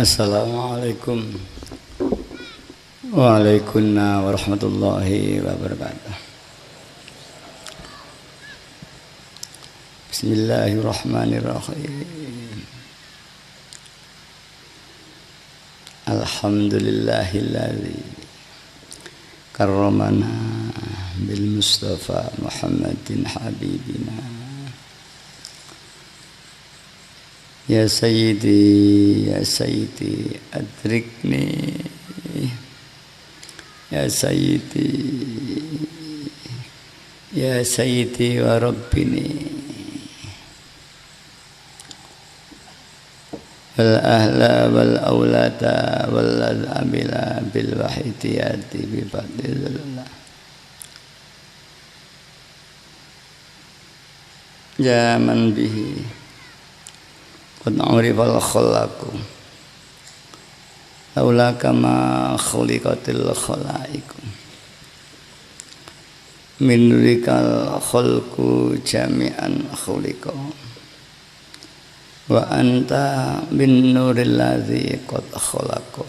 Assalamualaikum Waalaikumsalam warahmatullahi wabarakatuh. Bismillahirrahmanirrahim. Alhamdulillahilladzi karramana bil Mustafa Muhammadin habibina. Ya Sayyidi, Ya Sayyidi, adrikni. Ya Sayyidi, Ya Sayyidi wa Rabbini. Wal ahla wal awlada wal amila bil wahidiyati bi fadlillah. Ya man bihi qad urifal khalaqu laula kama khuliqatil khalaiqu min nurikal khalqu jami'an khuliqa wa anta bin nuril ladzi qad khalaqa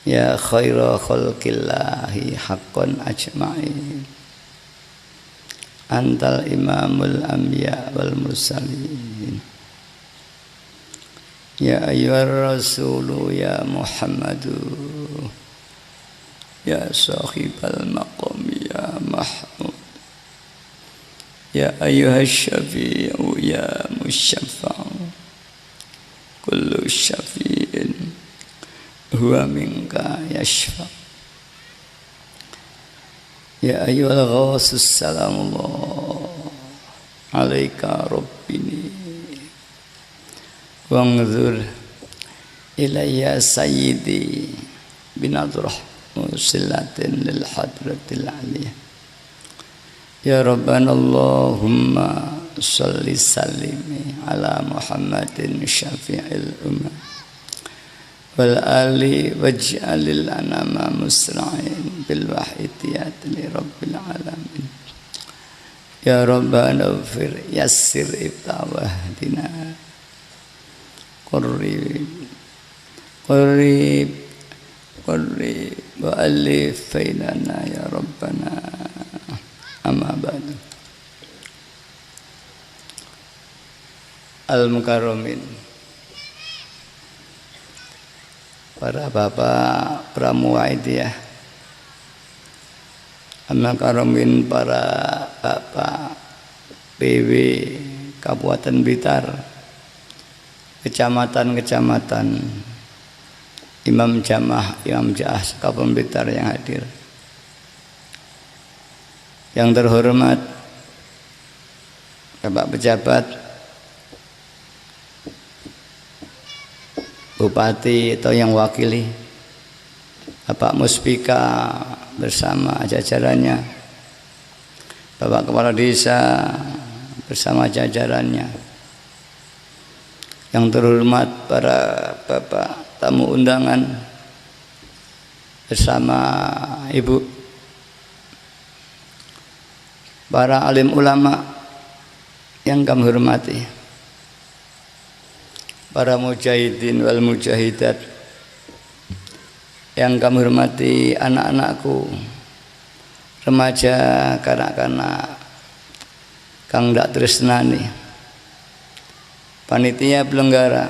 ya khaira khalqillahi haqqan ajma'in antal imamul anbiya wal mursalin. Ya ayyuhar rasulu ya Muhammadu ya sahibal maqami ya Mahmud ya ayyuhash syafi'u ya musyaffa'u kullu syafi'in huwa minka yashfa'. Ya ayyuhal ghawasus salamullah alaika rabbini wangzur ilayya sayyidi binadrah musilatin lil hadratil aliyah. Ya Rabbana Allahumma salli sallimi ala Muhammadin syafi'il ummah wal ali waj'alil anama musra'in bil wahidiyat li rabbil alamin. Ya Rabbana ghfir yassir ibtawahdina qurrib wa alif bainana ya Rabbana amma ba'du. Al-mukarramin, para bapak pramuwaidiyah, al-mukarramin, para bapak PW Kabupaten Blitar, kecamatan-kecamatan, imam jamaah Kabupaten Blitar yang hadir. Yang terhormat Bapak pejabat, Bupati atau yang wakili, Bapak Muspika bersama jajarannya, Bapak Kepala Desa bersama jajarannya, yang terhormat para Bapak tamu undangan bersama Ibu, para alim ulama yang kami hormati, para mujahidin wal mujahidat yang kami hormati, anak-anakku, remaja, kanak-kanak kang dak tresnani, panitia penyelenggara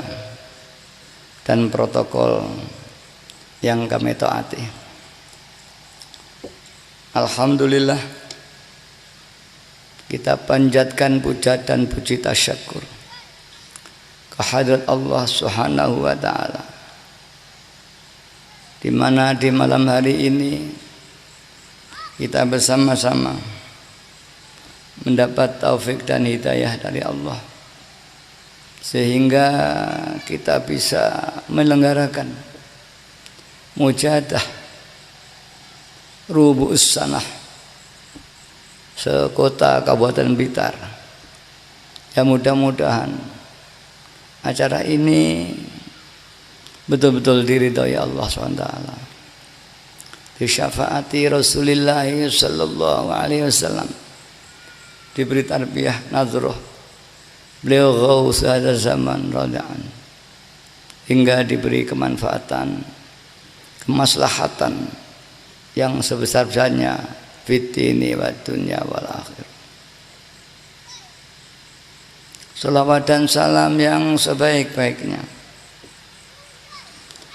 dan protokol yang kami taati. Alhamdulillah, kita panjatkan puja dan puji tasyakur kehadrat Allah Subhanahu wa ta'ala, di mana di malam hari ini kita bersama-sama mendapat taufik dan hidayah dari Allah, sehingga kita bisa menyelenggarakan mujahadah rubu'us sanah sekota Kabupaten Blitar. Ya, mudah-mudahan acara ini betul-betul diridhoi Allah SWT, disyafaati Rasulullah sallallahu alaihi wasallam, diberi tarbiyah nadroh beliau ghaus hadza zaman radha'an, hingga diberi kemanfaatan, kemaslahatan yang sebesar-besarnya fid dini wad dunya wal akhir. Salawat dan salam yang sebaik-baiknya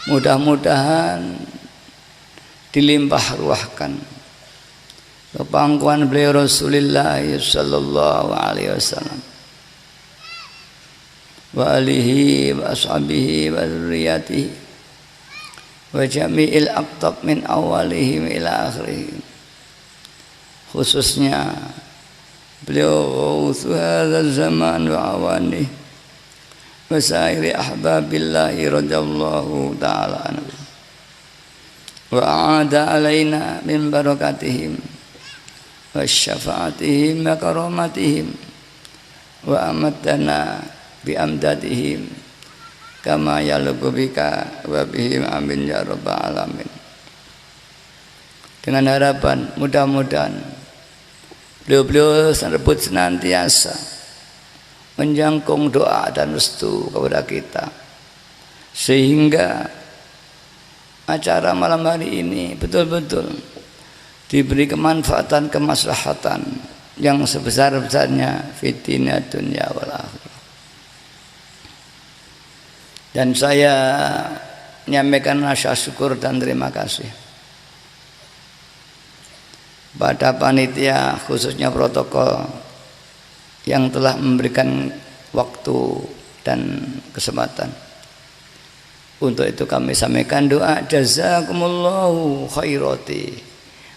mudah-mudahan dilimpah ruahkan ke pangkuan beliau Rasulullah sallallahu alaihi wasallam wa alihi wa ashabihi wa dzurriyyatihi wa jami'il aqtab min awalihim ila akhirihim, khususnya beliau hadzal zaman wa awani wa sairi ahbabillahi radhiyallahu ta'ala anhu wa a'ada alaina min barakatihim wa syafa'atihim wa karamatihim wa amatana bi amdatihim kama yaluqu bika wa bihim amin ya rabbal alamin. Dengan harapan mudah-mudahan beliau-beliau serbut senantiasa menjangkung doa dan restu kepada kita, sehingga acara malam hari ini betul-betul diberi kemanfaatan, kemaslahatan yang sebesar-besarnya fid dunya wal akhirah. Dan saya menyampaikan rasa syukur dan terima kasih pada panitia, khususnya protokol yang telah memberikan waktu dan kesempatan. Untuk itu kami sampaikan doa jazakumullahu khairati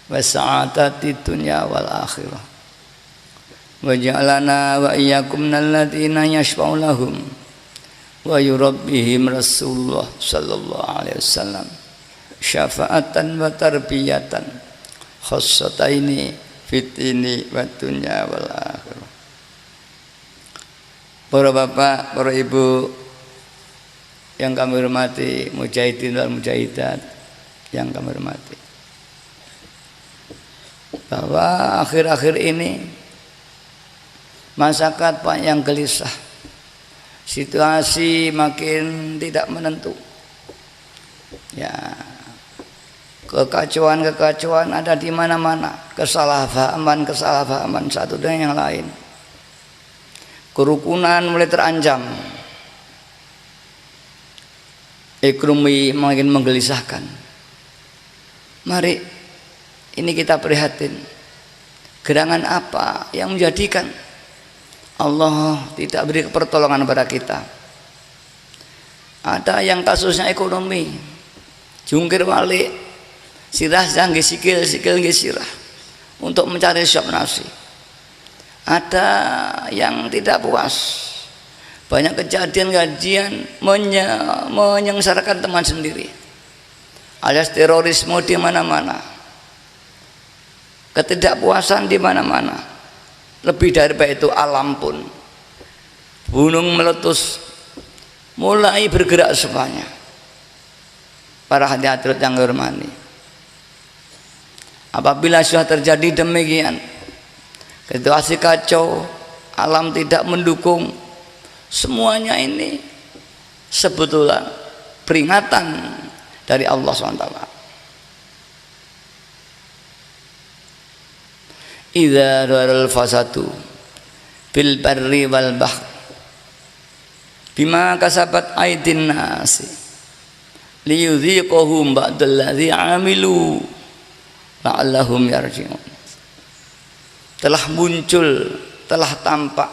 wa sa'atati dunya wal akhirah wa ja'alana wa iyyakum minalladzina yashfa'u lahum wa yurabbihim Rasulullah sallallahu alaihi wasallam syafa'atan wa tarbiyatan khassataini fitini wa dunya wal akhirah. Para bapak, para ibu yang kami hormati, mujahidin wal mujahidat yang kami hormati, bahwa akhir-akhir ini masyarakat banyak yang gelisah, situasi makin tidak menentu, ya, kekacauan ada di mana-mana, kesalahpahaman satu dengan yang lain, kerukunan mulai terancam, ekonomi makin menggelisahkan. Mari ini kita prihatin, gerangan apa yang menjadikan Allah tidak beri pertolongan pada kita? Ada yang kasusnya ekonomi, jungkir balik, sirah nggih sikil nggih sirah untuk mencari suap nasi. Ada yang tidak puas, banyak kejadian menyengsarakan teman sendiri, alias terorisme di mana-mana, ketidakpuasan di mana-mana. Lebih daripada itu, alam pun, gunung meletus mulai bergerak semuanya. Para hadirin yang hormati, apabila sudah terjadi demikian, situasi kacau, alam tidak mendukung, semuanya ini sebetulnya peringatan dari Allah SWT. Idza daral fasadu fil barri wal bahr bima kasabat aydin nasi liyudhiqahum ba'dalladzi amilu la'allahum yarji'un. Telah muncul, telah tampak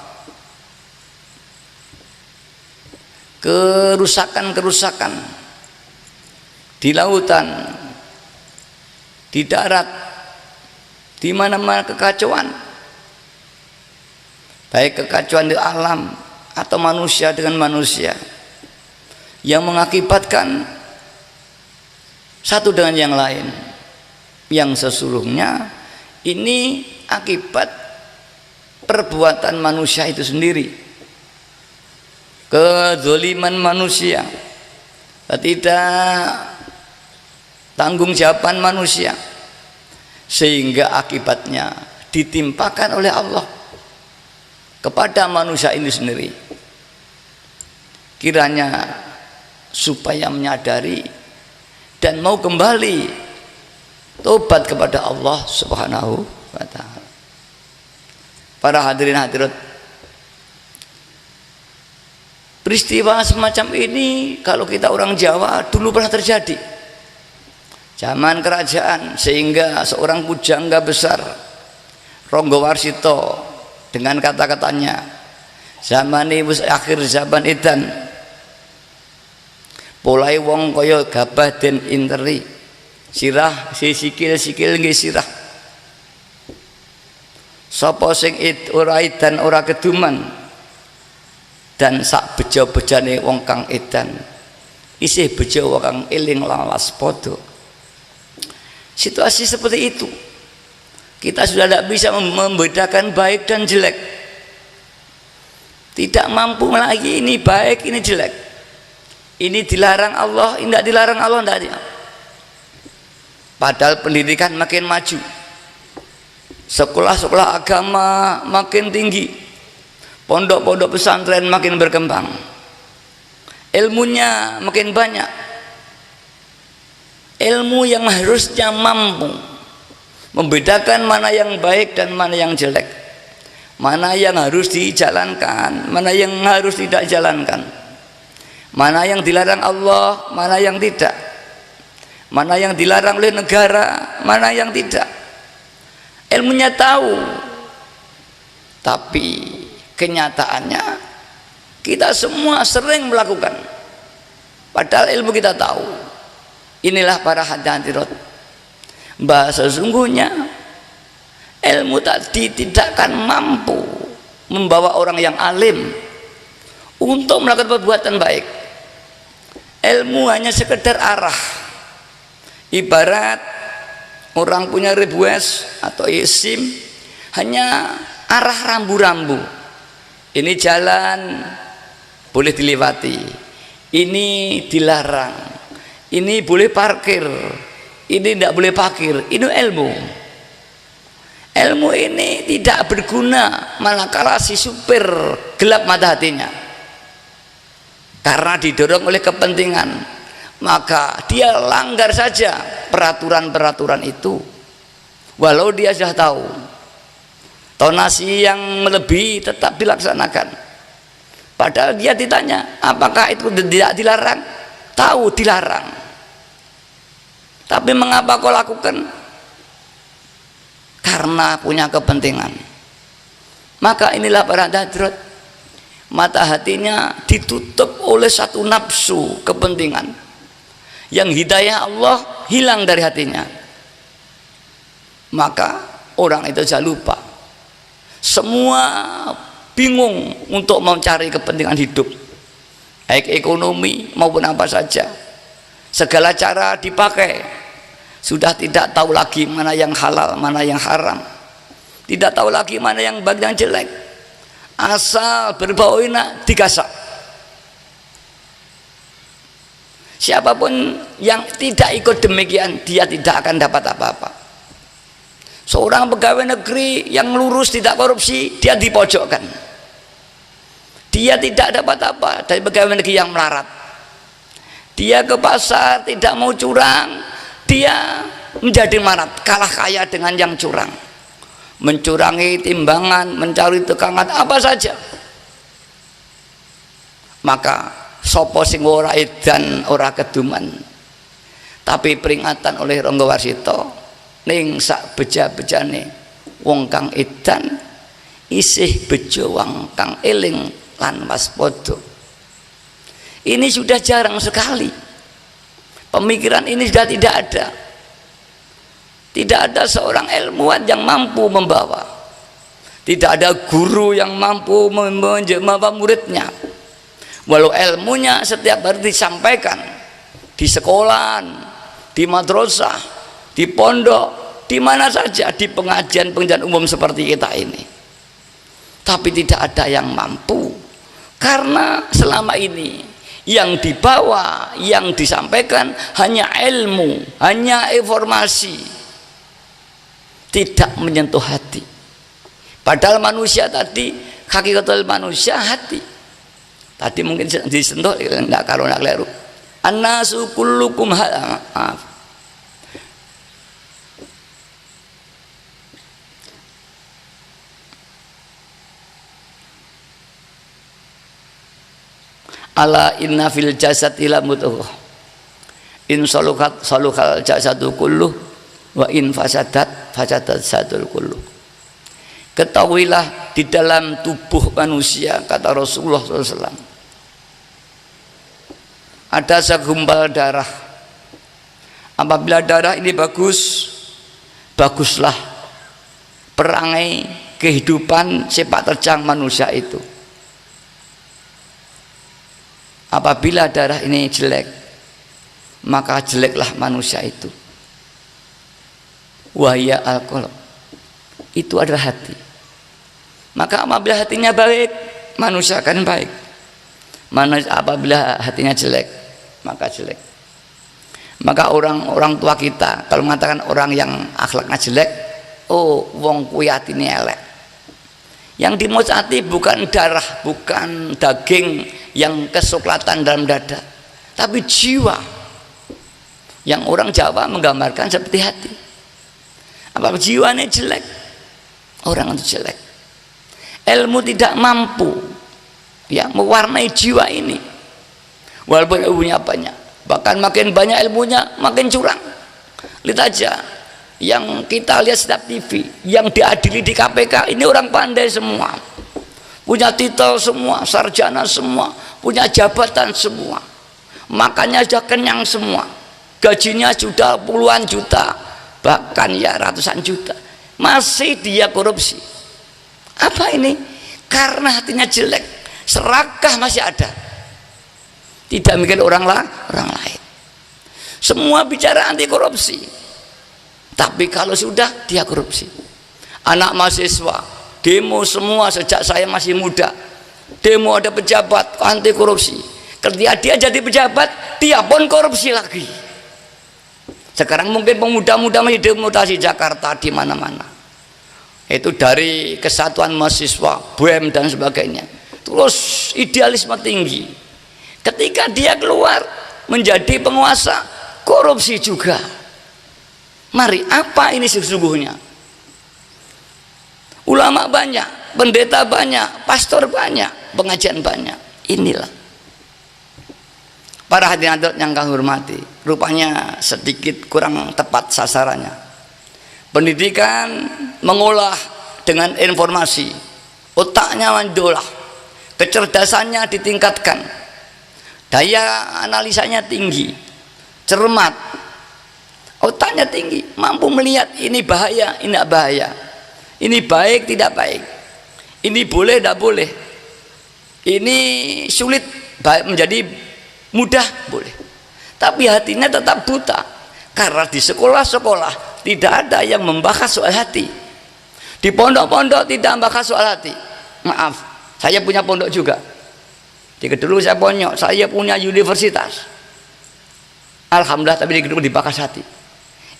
kerusakan-kerusakan di lautan, di darat, di mana-mana kekacauan, baik kekacauan di alam atau manusia dengan manusia, yang mengakibatkan satu dengan yang lain, yang sesungguhnya ini akibat perbuatan manusia itu sendiri, kezaliman manusia, tidak tanggung jawaban manusia, sehingga akibatnya ditimpakan oleh Allah kepada manusia ini sendiri. Kiranya supaya menyadari dan mau kembali tobat kepada Allah Subhanahu wa ta'ala. Para hadirin hadirat, peristiwa semacam ini kalau kita orang Jawa dulu pernah terjadi zaman kerajaan, sehingga seorang pujangga besar Ronggo Warsito dengan kata-katanya, zaman ini akhir zaman edan, polai wong kaya gabah den interi, sirah si sikil nggih sirah, sapa sing ora edan ora keduman, dan sak bejo-bejane wong kang edan isih bejo wong kang eling lawas padha. Situasi seperti itu kita sudah tidak bisa membedakan baik dan jelek, tidak mampu lagi ini baik ini jelek, ini dilarang Allah, ini tidak dilarang Allah, tidak. Padahal pendidikan makin maju, sekolah-sekolah agama makin tinggi, pondok-pondok pesantren makin berkembang, ilmunya makin banyak, ilmu yang harusnya mampu membedakan mana yang baik dan mana yang jelek, mana yang harus dijalankan, mana yang harus tidak jalankan, mana yang dilarang Allah, mana yang tidak, mana yang dilarang oleh negara, mana yang tidak. Ilmunya tahu, tapi kenyataannya kita semua sering melakukan, padahal ilmu kita tahu. Inilah para hadirat, bahasa sesungguhnya ilmu tadi tidak akan mampu membawa orang yang alim untuk melakukan perbuatan baik. Ilmu hanya sekedar arah, ibarat orang punya rebues atau SIM, hanya arah rambu-rambu. Ini jalan boleh dilewati, ini dilarang, ini boleh parkir, ini tidak boleh parkir. Ini ilmu. Ilmu ini tidak berguna manakala si supir gelap mata hatinya karena didorong oleh kepentingan, maka dia langgar saja peraturan-peraturan itu walau dia sudah tahu tonasi yang melebihi tetap dilaksanakan, padahal dia ditanya apakah itu tidak dilarang, tahu dilarang, tapi mengapa kau lakukan? Karena punya kepentingan. Maka inilah para hadirat, mata hatinya ditutup oleh satu nafsu kepentingan yang hidayah Allah hilang dari hatinya, maka orang itu jangan lupa, semua bingung untuk mencari kepentingan hidup, baik ekonomi maupun apa saja, segala cara dipakai, sudah tidak tahu lagi mana yang halal mana yang haram, tidak tahu lagi mana yang baik yang jelek, asal berbau enak digasak. Siapapun yang tidak ikut demikian, dia tidak akan dapat apa-apa. Seorang pegawai negeri yang lurus tidak korupsi, dia dipojokkan, dia tidak dapat apa dari pegawai negeri yang melarat. Dia ke pasar tidak mau curang, dia menjadi melarat, kalah kaya dengan yang curang, mencurangi timbangan, mencari tekangan apa saja. Maka sopo sing ora edan ora keduman, tapi peringatan oleh Ronggo Warsito, ning sak beja-bejane wong kang edan isih bejo wong kang eling lan waspada. Ini sudah jarang sekali, pemikiran ini sudah tidak ada. Tidak ada seorang ilmuwan yang mampu membawa, tidak ada guru yang mampu membawa muridnya, walau ilmunya setiap hari disampaikan di sekolah, di madrasah, di pondok, di mana saja, di pengajian-pengajian umum seperti kita ini, tapi tidak ada yang mampu, karena selama ini yang dibawa, yang disampaikan hanya ilmu, hanya informasi, tidak menyentuh hati. Padahal manusia tadi, hakikatul manusia hati. Tadi mungkin disentuh, enggak kalau enggak keliru. Annasu kullukum maaf. Ala inna fil jasad ila mudghah in saluhat saluhal jasadu kulluh wa in fasadat fasadat sadul kulluh. Ketahuilah di dalam tubuh manusia, kata Rasulullah SAW, ada segumpal darah. Apabila darah ini bagus, baguslah perangai kehidupan sepak terjang manusia itu. Apabila darah ini jelek, maka jeleklah manusia itu. Wahya al-qalb, itu adalah hati. Maka apabila hatinya baik, manusia akan baik. Apabila hatinya jelek, maka jelek. Maka orang tua kita kalau mengatakan orang yang akhlaknya jelek, oh wong kuwi atine elek. Yang dimauti bukan darah, bukan daging yang kesuklatan dalam dada, tapi jiwa. Yang orang Jawa menggambarkan seperti hati. Apabila jiwanya jelek, orang itu jelek. Ilmu tidak mampu ya mewarnai jiwa ini. Walaupun ilmunya banyak, bahkan makin banyak ilmunya makin curang. Lihat aja yang kita lihat setiap TV, yang diadili di KPK ini orang pandai semua, punya titel semua, sarjana semua, punya jabatan semua, makannya sudah kenyang semua, gajinya sudah puluhan juta, bahkan ya ratusan juta, masih dia korupsi. Apa ini? Karena hatinya jelek, serakah masih ada, tidak mikir orang lain. Semua bicara anti korupsi, tapi kalau sudah dia korupsi. Anak mahasiswa demo semua sejak saya masih muda, demo ada pejabat anti korupsi. Ketika dia jadi pejabat, dia pun korupsi lagi. Sekarang mungkin pemuda-muda masih demonstrasi Jakarta di mana-mana. Itu dari kesatuan mahasiswa, BEM dan sebagainya. Terus idealisme tinggi. Ketika dia keluar menjadi penguasa, korupsi juga. Mari, apa ini sesungguhnya? Ulama banyak, pendeta banyak, pastor banyak, pengajian banyak. Inilah para hadirin yang kami hormati, rupanya sedikit kurang tepat sasarannya. Pendidikan mengolah dengan informasi, otaknya mendolah, kecerdasannya ditingkatkan, daya analisanya tinggi, cermat, otaknya tinggi, mampu melihat ini bahaya, ini tidak bahaya, ini baik tidak baik, ini boleh tidak boleh, ini sulit menjadi mudah boleh. Tapi hatinya tetap buta, karena di sekolah-sekolah tidak ada yang membahas soal hati. Di pondok-pondok tidak membahas soal hati. Maaf, saya punya pondok juga. Di dulu saya ponyok, saya punya universitas. Alhamdulillah, tapi di gedung dibahas hati.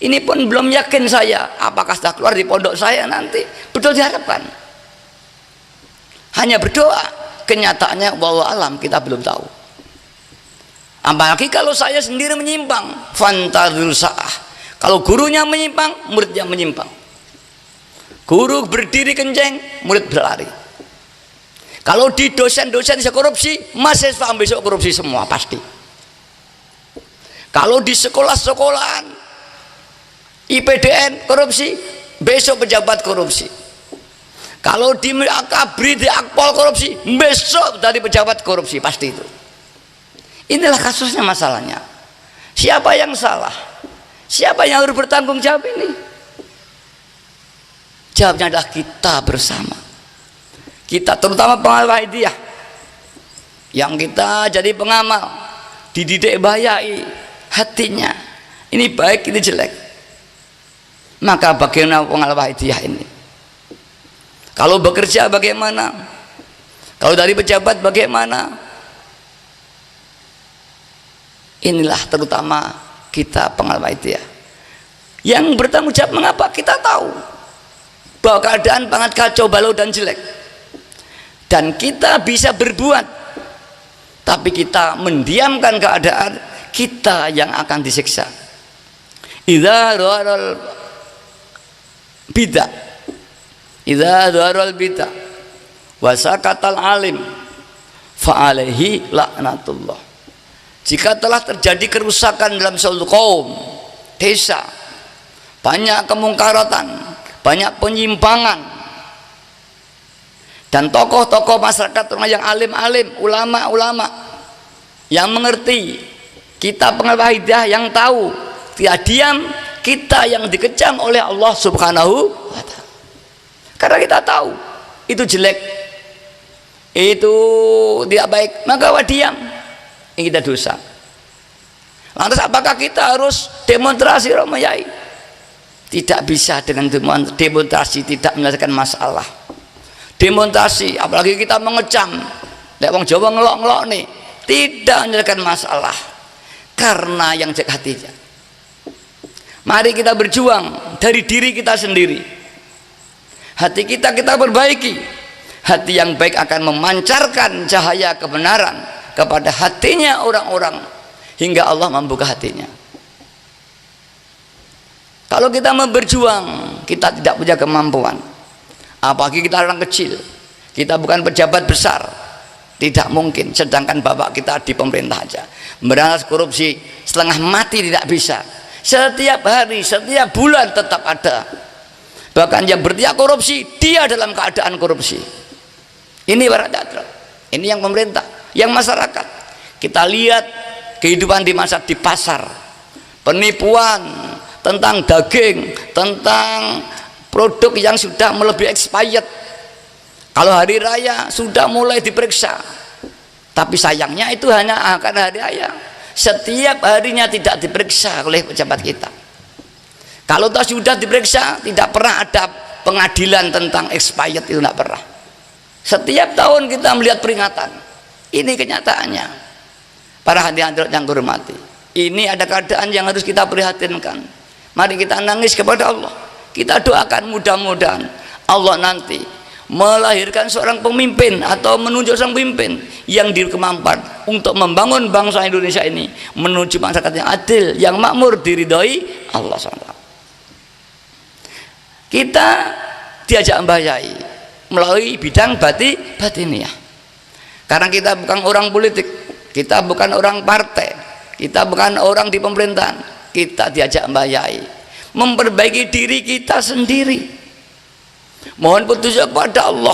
Ini pun belum yakin saya apakah sudah keluar di pondok saya nanti betul diharapkan. Hanya berdoa, kenyataannya wallahu alam kita belum tahu. Apalagi kalau saya sendiri menyimpang, fantazil sa'ah. Kalau gurunya menyimpang, muridnya menyimpang. Guru berdiri kenceng, murid berlari. Kalau di dosen-dosen bisa korupsi, mahasiswa besok korupsi semua pasti. Kalau di sekolah-sekolahan IPDN korupsi, besok pejabat korupsi. Kalau di Akabri, di Akpol korupsi, besok dari pejabat korupsi pasti itu. Inilah kasusnya, masalahnya. Siapa yang salah? Siapa yang harus bertanggung jawab ini? Jawabnya adalah kita bersama. Kita, terutama pengamal Wahidiyah, yang kita jadi pengamal, dididik bayai hatinya, ini baik ini jelek. Maka bagaimana pengamal Wahidiyah ini? Kalau bekerja bagaimana? Kalau dari pejabat bagaimana? Inilah terutama kita pengamal Wahidiyah yang bertanggung jawab. Mengapa? Kita tahu bahwa keadaan sangat kacau balau dan jelek, dan kita bisa berbuat, tapi kita mendiamkan keadaan, kita yang akan disiksa. Idza dharal bid'ah, idza dharal bid'ah wa sakatal alim fa alaihi laknatullah. Jika telah terjadi kerusakan dalam suatu kaum, desa, banyak kemungkaratan, banyak penyimpangan, dan tokoh-tokoh masyarakat yang alim-alim, ulama-ulama yang mengerti, kita pengawas hidayah yang tahu, tidak diam, kita yang dikecam oleh Allah Subhanahu wa ta'ala. Karena kita tahu itu jelek, itu tidak baik, maka diam, ini kita dosa. Lantas apakah kita harus demonstrasi Romayai? Tidak bisa. Dengan demonstrasi tidak menyelesaikan masalah. Demonstrasi, apalagi kita mengecam, lek wong Jawa ngelok-ngelok nih, tidak menyelesaikan masalah. Karena yang cek hatinya. Mari kita berjuang dari diri kita sendiri. Hati kita perbaiki. Hati yang baik akan memancarkan cahaya kebenaran kepada hatinya orang-orang hingga Allah membuka hatinya. Kalau kita berjuang, kita tidak punya kemampuan. Apalagi kita orang kecil, kita bukan pejabat besar, tidak mungkin. Sedangkan bapak kita di pemerintah aja memberantas korupsi setengah mati tidak bisa. Setiap hari, setiap bulan tetap ada. Bahkan yang bertiak korupsi, dia dalam keadaan korupsi. Ini para teater, ini yang pemerintah, yang masyarakat. Kita lihat kehidupan di pasar, penipuan tentang daging, tentang produk yang sudah melebihi expired. Kalau hari raya sudah mulai diperiksa, tapi sayangnya itu hanya akan hari raya. Setiap harinya tidak diperiksa oleh pejabat kita. Kalau sudah diperiksa, tidak pernah ada pengadilan tentang expired, itu tidak pernah. Setiap tahun kita melihat peringatan. Ini kenyataannya. Para hadirin yang hormati, ini ada keadaan yang harus kita prihatinkan. Mari kita nangis kepada Allah. Kita doakan mudah-mudahan Allah nanti melahirkan seorang pemimpin atau menunjuk seorang pemimpin yang berkemampuan untuk membangun bangsa Indonesia ini menuju masyarakat yang adil, yang makmur, diridhoi Allah SWT. Kita diajak membayai melalui bidang batiniah. Karena kita bukan orang politik, kita bukan orang partai, kita bukan orang di pemerintahan. Kita diajak membayai, memperbaiki diri kita sendiri. Mohon petunjuk kepada Allah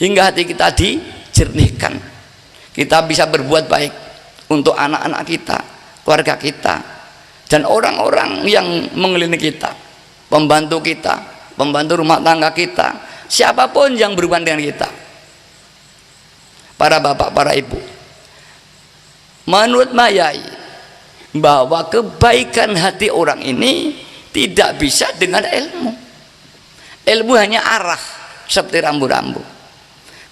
hingga hati kita dijernihkan. Kita bisa berbuat baik untuk anak-anak kita, keluarga kita, dan orang-orang yang mengelilingi kita, pembantu kita, pembantu rumah tangga kita, siapapun yang berhubungan dengan kita. Para bapak, para ibu, menurut Mayai bahwa kebaikan hati orang ini tidak bisa dengan ilmu. Ilmu hanya arah seperti rambu-rambu.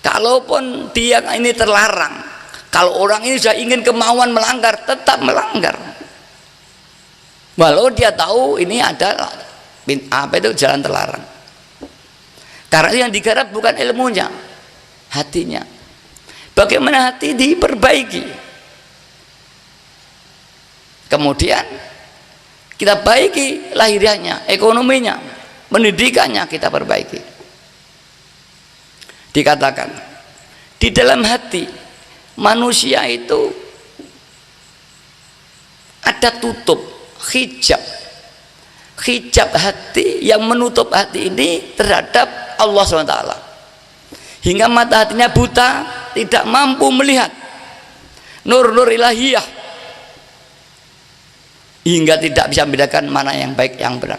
Kalaupun dia ini terlarang, kalau orang ini sudah ingin kemauan melanggar, tetap melanggar. Walau dia tahu ini adalah apa itu jalan terlarang. Karena yang digarap bukan ilmunya, hatinya. Bagaimana hati diperbaiki, kemudian kita baiki lahiriahnya, ekonominya, pendidikannya kita perbaiki. Dikatakan di dalam hati manusia itu ada tutup, hijab hati yang menutup hati ini terhadap Allah SWT, hingga mata hatinya buta, tidak mampu melihat nur-nur ilahiyah, hingga tidak bisa membedakan mana yang baik yang benar.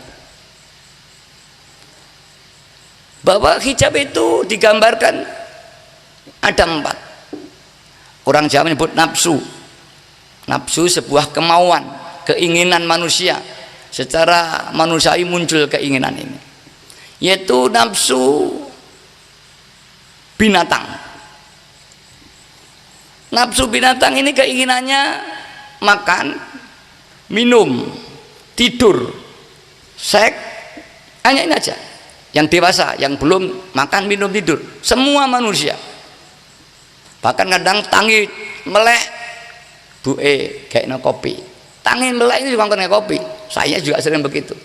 Bahwa hijab itu digambarkan ada 4. Orang Jawa menyebut nafsu. Nafsu sebuah kemauan, keinginan manusia. Secara manusiawi muncul keinginan ini, yaitu nafsu binatang. Nafsu binatang ini keinginannya makan, minum, tidur, seks, hanya ini aja. Yang dewasa, yang belum makan, minum, tidur, semua manusia. Bahkan kadang tangis, melek, kayak kopi. Tangi melek ini juga kena kopi. Saya juga sering begitu.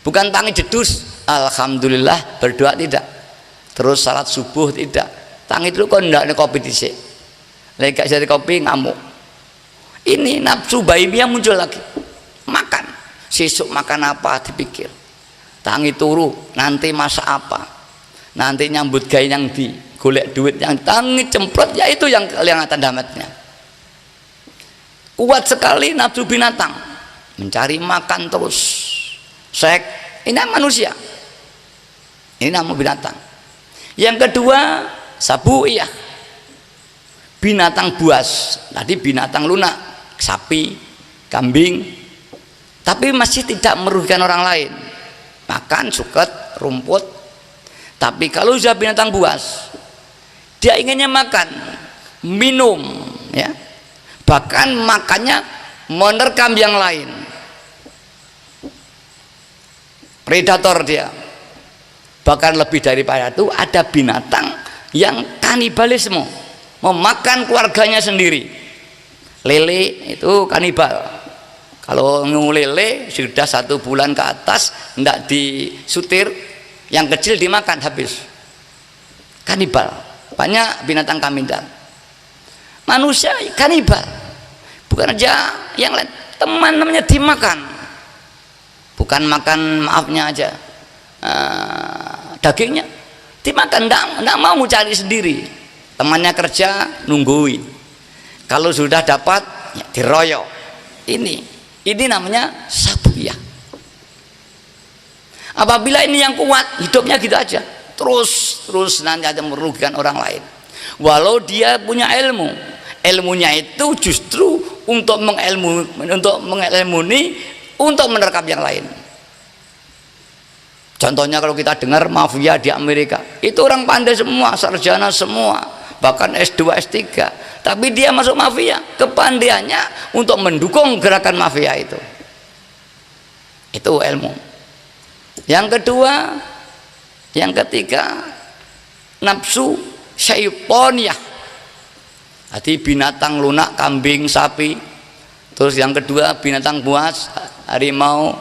Bukan tangi jedus, alhamdulillah berdoa tidak. Terus salat subuh tidak. Tangi dulu kok ndak kopi dhisik. Lek gak jadi kopi ngamuk. Ini nafsu baimiyah muncul lagi. Makan. Sesuk makan apa dipikir. Tangi turu, nanti masak apa? Nanti nyambut gawe yang di golek duit yang tangi cemprot, ya itu yang kelihatan damatnya. Kuat sekali nafsu binatang, mencari makan terus. Ini manusia, ini nama binatang. Yang kedua sabuiyah, binatang buas. Tadi binatang lunak, sapi, kambing, tapi masih tidak merugikan orang lain. Makan suket, rumput. Tapi kalau sudah binatang buas, dia inginnya makan, minum, ya. Bahkan makannya menerkam yang lain. Predator dia. Bahkan lebih daripada itu ada binatang yang kanibalisme, memakan keluarganya sendiri. Lele itu kanibal. Kalau lele sudah 1 bulan ke atas tidak disutir, yang kecil dimakan habis. Kanibal. Banyak binatang kanibal. Manusia kanibal. Bukan aja yang lain, teman namanya dimakan. Bukan makan maafnya aja dagingnya dimakan, tidak mau cari sendiri. Temannya kerja nungguin. Kalau sudah dapat ya diroyok. Ini namanya sabuiyah. Apabila ini yang kuat, hidupnya gitu aja, terus nanti akan merugikan orang lain. Walau dia punya ilmu, ilmunya itu justru untuk mengilmuni, untuk menerkam yang lain. Contohnya kalau kita dengar mafia di Amerika, itu orang pandai semua, sarjana semua, bahkan S2, S3, tapi dia masuk mafia. Kepandaiannya untuk mendukung gerakan mafia itu ilmu. Yang kedua, yang ketiga, nafsu syaitoniyah. Jadi binatang lunak, kambing, sapi. Terus yang kedua binatang buas, harimau,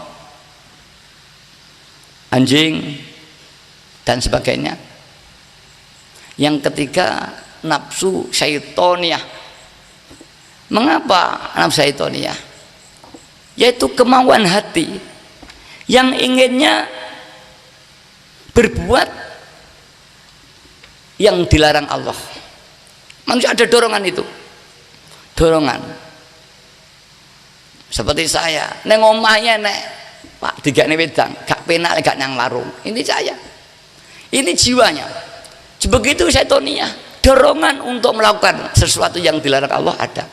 anjing, dan sebagainya. Yang ketiga nafsu syaitoniyah. Mengapa nafsu syaitoniyah? Yaitu kemauan hati yang inginnya berbuat yang dilarang Allah. Manusia ada dorongan itu, dorongan. Seperti saya, neng omahnya Pak tiga wedang, gak penak gak nang warung. Ini saya, ini jiwanya. Begitu syaitoniyah, dorongan untuk melakukan sesuatu yang dilarang Allah ada,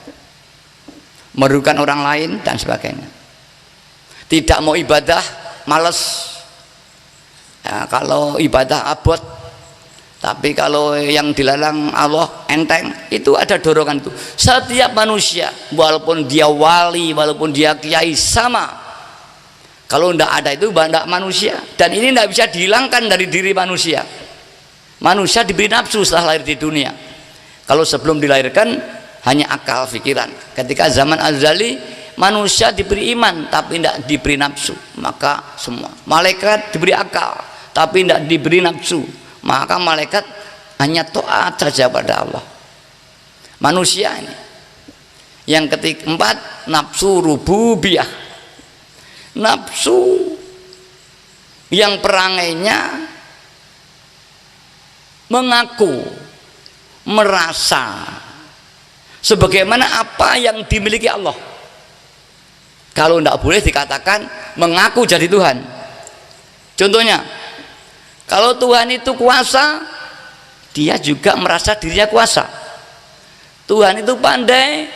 merugikan orang lain dan sebagainya. Tidak mau ibadah, males. Ya, kalau ibadah abot, tapi kalau yang dilarang Allah enteng, itu ada dorongan itu. Setiap manusia, walaupun dia wali, walaupun dia kiai, sama. Kalau tidak ada itu tidak manusia, dan ini tidak bisa dihilangkan dari diri manusia. Manusia diberi nafsu setelah lahir di dunia. Kalau sebelum dilahirkan hanya akal, pikiran. Ketika zaman azali, manusia diberi iman tapi tidak diberi nafsu. Maka semua malaikat diberi akal tapi tidak diberi nafsu. Maka malaikat hanya taat saja pada Allah. Manusia ini. Yang keempat, nafsu rububiyah. Nafsu yang perangainya mengaku, merasa sebagaimana apa yang dimiliki Allah. Kalau tidak boleh dikatakan mengaku jadi Tuhan. Contohnya, kalau Tuhan itu kuasa, dia juga merasa dirinya kuasa. Tuhan itu pandai,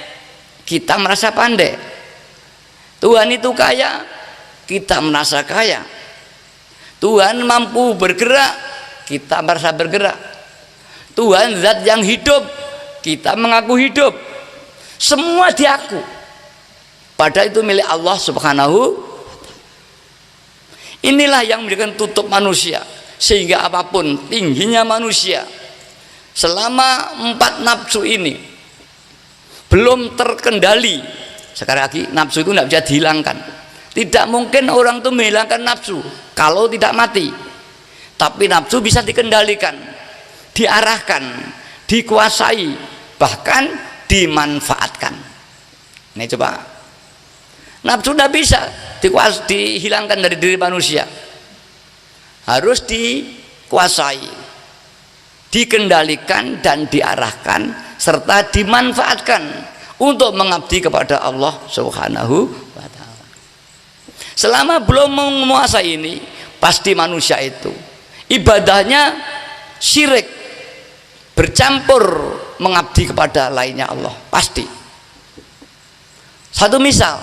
kita merasa pandai. Tuhan itu kaya, kita merasa kaya. Tuhan mampu bergerak, kita merasa bergerak. Tuhan zat yang hidup, kita mengaku hidup. Semua diaku, padahal itu milik Allah Subhanahu. Inilah yang memberikan tutup manusia, sehingga apapun tingginya manusia, selama 4 nafsu ini belum terkendali. Sekali lagi, nafsu itu tidak bisa dihilangkan. Tidak mungkin orang itu menghilangkan nafsu kalau tidak mati. Tapi nafsu bisa dikendalikan, diarahkan, dikuasai, bahkan dimanfaatkan. Ini coba, nafsu tidak bisa dihilangkan dari diri manusia, harus dikuasai, dikendalikan dan diarahkan serta dimanfaatkan untuk mengabdi kepada Allah Subhanahu wa ta'ala. Selama belum menguasai ini, pasti manusia itu ibadahnya syirik, bercampur mengabdi kepada lainnya Allah, pasti. Satu misal,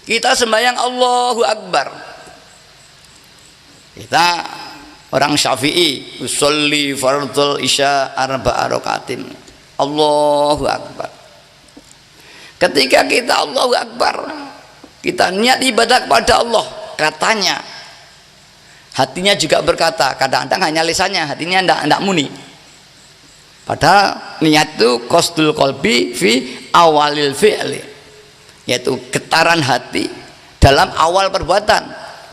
kita sembahyang Allahu Akbar, kita orang Syafi'i, usolli fardhul isya arba'a rakaatin, Allahu Akbar. Ketika kita Allahu Akbar, kita niat ibadah kepada Allah, katanya hatinya juga berkata, kadang-kadang hanya lisannya, hatinya tidak muni. Padahal niat itu qasdul qalbi fi awalil fi'li, yaitu getaran hati dalam awal perbuatan.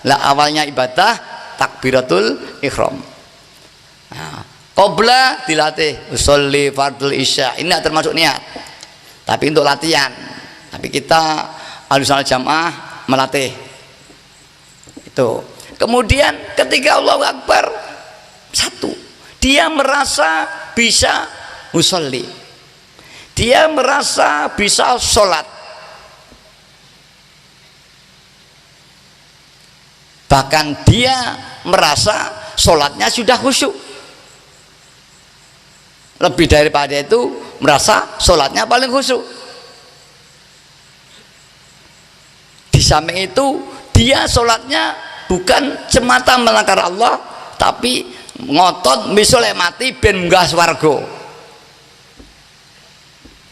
Lah awalnya ibadah takbiratul ihram. Nah, qabla dilatih usolli fardul isya, ini termasuk niat, tapi untuk latihan. Tapi kita Ahlussunnah Jamaah melatih itu. Kemudian ketika Allahu Akbar, satu, dia merasa bisa usolli, dia merasa bisa sholat, bahkan dia merasa sholatnya sudah khusyuk. Lebih daripada itu, merasa sholatnya paling khusyuk. Di samping itu, dia sholatnya bukan semata melanggar Allah, tapi ngotot misalnya mati ben munggah swarga.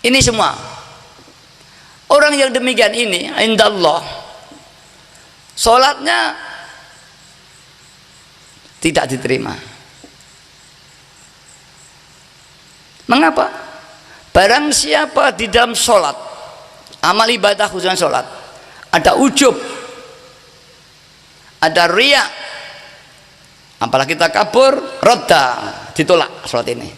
Ini semua orang yang demikian ini indallah sholatnya tidak diterima. Mengapa? Barang siapa di dalam sholat, amal ibadah khususnya sholat, ada ujub, ada riya, apalagi takabur, rodda, ditolak sholat ini.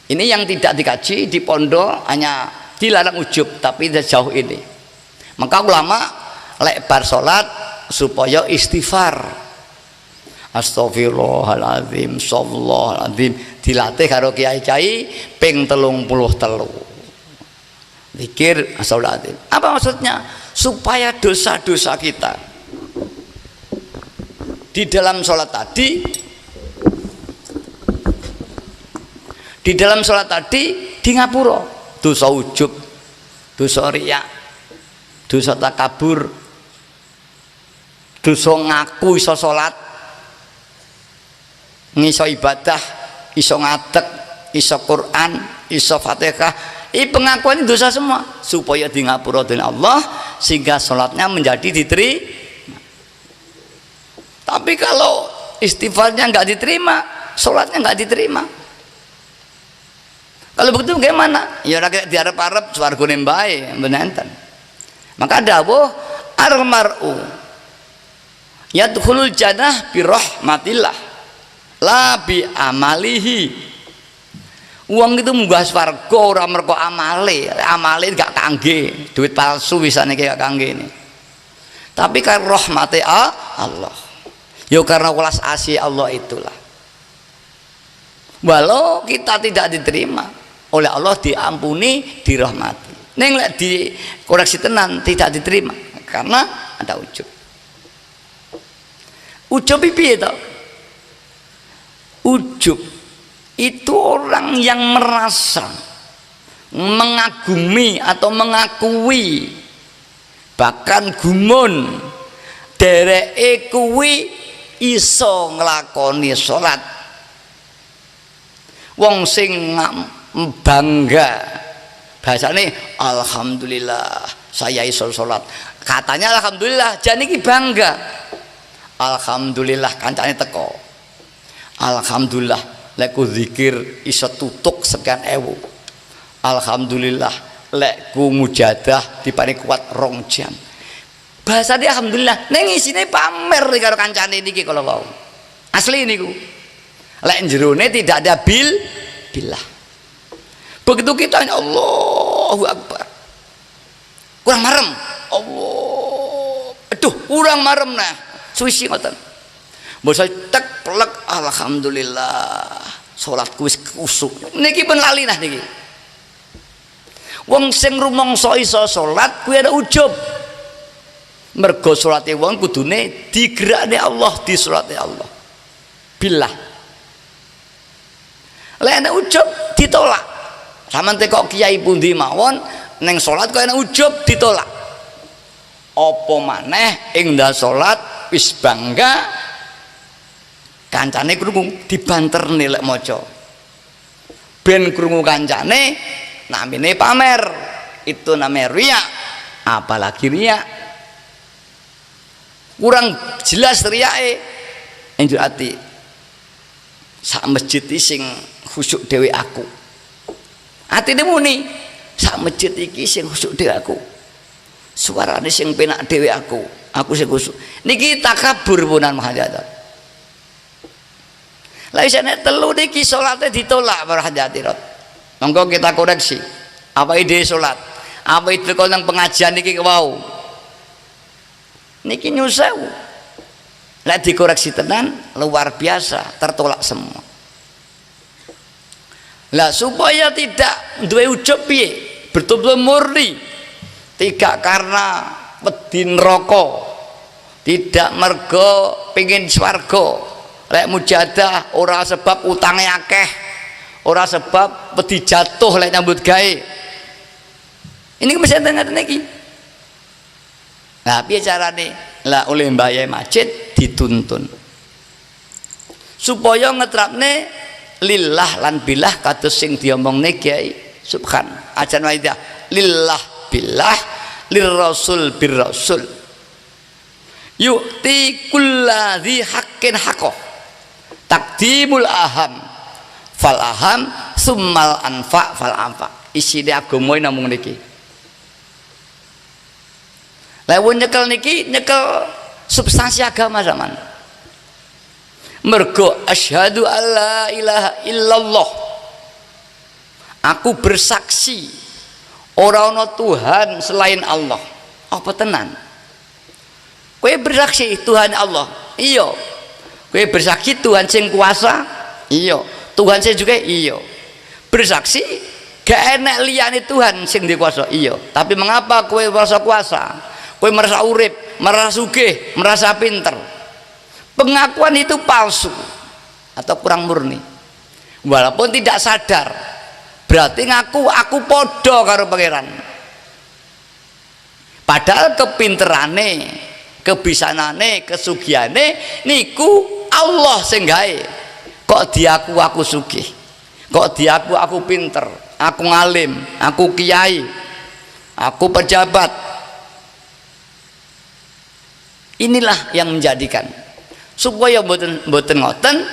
Ini yang tidak dikaji di pondok, hanya dilarang ujub, tapi sejauh ini. Maka ulama lebar sholat supaya istighfar, astagfirullahaladzim, shallallahuladzim, dilatih karo kiai-kiai ping 33 zikir astagfirullahaladzim. Apa maksudnya? Supaya dosa-dosa kita di dalam sholat tadi, di dalam sholat tadi di ngapura, dosa ujub, dosa riya, dosa takabur, dosa ngaku iso sholat, ngiso ibadah, iso ngadeg, iso Quran, iso Fatihah. Ini pengakuan ini dosa semua, supaya di ngapura dengan Allah sehingga sholatnya menjadi diterima. Tapi kalau istighfarnya nggak diterima, sholatnya nggak diterima. Kalau begitu bagaimana? Ya rakyat diarep-arep swargane bae benenten. Maka dawuh al-mar'u yadkhulul jannah bi rahmatillah la bi amalihi. Uang itu munggah swarga ora mergo amale gak kangge, duit palsu wisane gak kangge ini. Tapi karena rahmati Allah. Ya karena welas asih Allah itulah. Walau kita tidak diterima oleh Allah, diampuni, dirahmati. Neng lek dikoreksi tenan tidak diterima karena ada ujub. Ujub piye to? Ujub itu orang yang merasa, mengagumi atau mengakui, bahkan gumun dereke kuwi iso nglakoni salat. Wong sing bangga bahasane alhamdulillah saya iso salat, katanya alhamdulillah jane iki bangga. Alhamdulillah kancane teko, alhamdulillah leku zikir iso tutuk sekian ewu, alhamdulillah lek ku mujadah dipane kuat 2 jam. Bahasane alhamdulillah ning isine pamer karo kancane niki kala wau. Asli niku. Lek jerone tidak ada billah. Begitu kita Allahu Akbar. Kurang marem. Allah. Aduh, kurang marem nah. Suwi ngoten. Mbok tek plek alhamdulillah. Salatku wis kusuk. Niki pun lali nah niki. Wong sing rumangsa iso salat kuwi ada ujub. Mergo salate wong kudune digerakne Allah, disolate Allah. Billah. Lek ana ujub ditolak. Sampeyan kok kiai pundi mawon ning salat kok ana ujub ditolak. Apa maneh ing ndal salat wis bangga kancane krungu dibanterne lek maca. Ben krungu kancane namine pamer. Itu namanya riya. Apalagi riya. Kurang jelas riyake enjuk ati. Sak masjid iki sing khusyuk dhewe aku. Atine muni, sak masjid iki sing khusyuk dhewe aku. Suarane sing penak dhewe aku. Aku sing khusyuk. Niki takabur punan mahajat. Lah isane telu niki salate ditolak para hadirat. Monggo kita koreksi. Apa ide salat? Apa itu kok nang pengajian niki wau? Niki nyusewu. Lek dikoreksi tenan luar biasa, tertolak semua. Lah supaya tidak duwe ujub piye? Betul-betul murni. Tidak karena wedi neraka. Tidak mergo pengin swarga. Lek mujadah ora sebab utange akeh. Ora sebab wedi jatuh lek nyambut gawe. Ini mesti ngoten iki. Nah, piye carane? Lah oleh mbayai masjid dituntun. Supaya ngetrapne lillah lan billah kados sing diomongne Kiai Subhan. Ajan waidah lillah billah lirrasul birrasul. Yu'ti kulladzi haqqin haqqo. Taqdimul aham fal aham summal anfa fal anfa. Isine agama namung niki. Lewat nyekel niki nyekel substansi agama zaman. Mergo asyhadu alla ilaha illallah. Aku bersaksi ora ana Tuhan selain Allah. Apa tenan? Kowe bersaksi Tuhan Allah. Iya. Kowe bersaksi Tuhan sing kuasa. Iya. Tuhan sing juga iya. Bersaksi gak enak liyane Tuhan sing dikuasa. Iya. Tapi mengapa kowe merasa kuasa? Kowe merasa urip, merasa sugih, merasa pinter. Pengakuan itu palsu atau kurang murni. Walaupun tidak sadar, berarti ngaku aku podo karo pangeran. Padahal kepinterane, kebisanane, kesugiane niku Allah sing gawe. Kok diaku aku sugih? Kok diaku aku pinter, aku ngalim, aku kiai, aku pejabat. Inilah yang menjadikan supaya mboten ngoten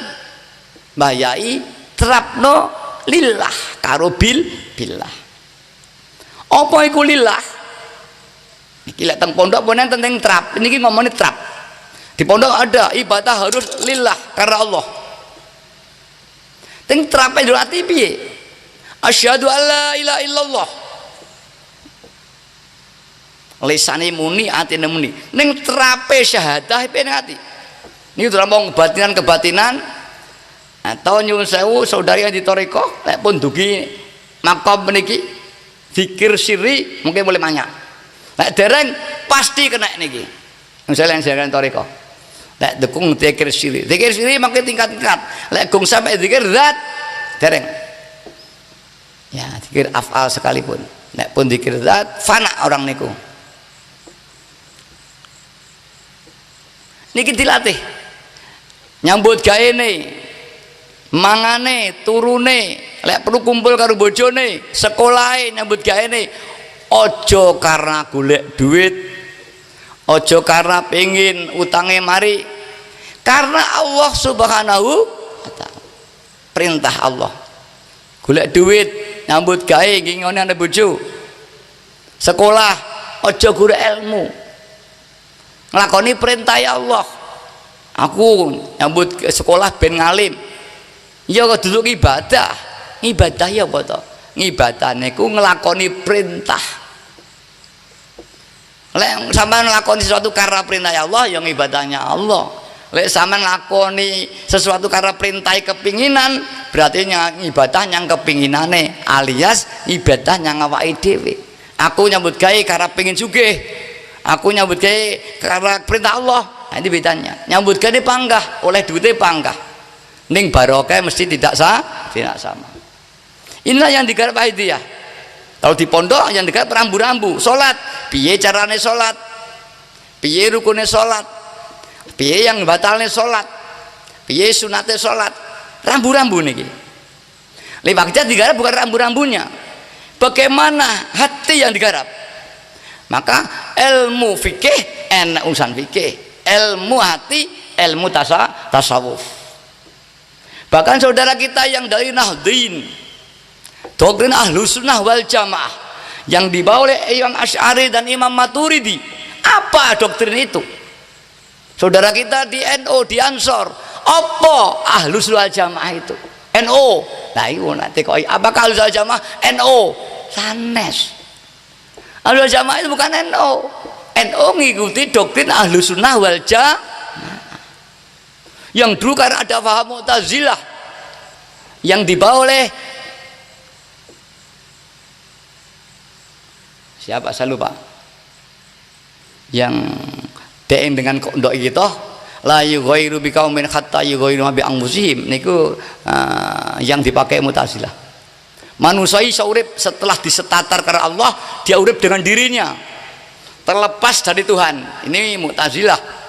mbayai terapno lillah karo billah. Apa iku lillah? Iki lek teng pondok pun enten teng trap. Niki ngomongin trap. Di pondok ada ibadah harus lillah karena Allah. Teng trap e ati piye? Asyhadu alla ilaha illallah. Lisane muni atine muni ning trape syahadah peneng ati niki terang kebatinan atau nyuwun sewu saudari di toriko lek pun dugi makom meniki zikir sirri mungkin boleh banyak lek dereng pasti kena niki misalnya yang saya toriko lek dukung zikir sirri makin tingkat-tingkat lek gung sampai zikir zat dereng ya zikir afal sekalipun lek pun zikir zat fana orang niku. Niki dilatih nyambut gaene mangane turune lek perlu kumpul karo bojone sekolahe nyambut gaene ojo karena golek duit ojo karena pengin utange mari karena Allah subhanahu wa ta'ala perintah Allah golek duit nyambut gawe iki ngene ana bojo. Sekolah aja guru ilmu. Nglakoni perintah ya Allah. Aku nyambut sekolah ben ngalim. Ya kok duduk ibadah. Ibadah ya apa to? Ibadah niku nglakoni perintah. Lek sampean nglakoni sesuatu karena perintah Allah ya ibadahnya Allah. Lek sampean nglakoni sesuatu karena perintah kepinginan berarti ibadah yang kepinginane alias ibadah yang awake dhewe. Aku nyambut gawe karena pengin sugih. Aku nyambut gawe karena perintah Allah. Nah, ini bedanya. Nyambut gawe panggah, oleh duitnya panggah. Ning barokah mesti tidak sama. Inilah yang digarap Aidiyah. Kalau di pondok yang digarap rambu-rambu. Salat, piye carane salat? Piye rukune salat? Piye yang batalne salat? Piye sunate salat? Rambu-rambu niki. Lewatnya digarap bukan rambu-rambunya. Bagaimana hati yang digarap? Maka ilmu fikih enak urusan fikih, ilmu hati ilmu tasawuf. Bahkan saudara kita yang dari Nahdien, doktrin Ahlus Sunnah wal Jamaah yang dibawa oleh Imam Asy'ari dan Imam Maturidi, apa doktrin itu? Saudara kita di NU, di Ansor, apa Ahlus Sunnah wal Jamaah itu? NU. Nah itu nanti kok apakah Ahlus Sunnah wal Jamaah? NU sanes. Ahlus Jamaah itu bukan NU. NU mengikuti doktrin Ahlus Sunnah wal Jamaah. Yang dulu karena ada paham Mu'tazilah yang dibawa oleh siapa saya lupa. Yang deeng dengan ndok gitu, la yughairu biqaumin hatta yughairu bi anfusihim niku yang dipakai Mu'tazilah. Manusia iso urip setelah disetatar karena Allah, dia urip dengan dirinya terlepas dari Tuhan. Ini Mu'tazilah.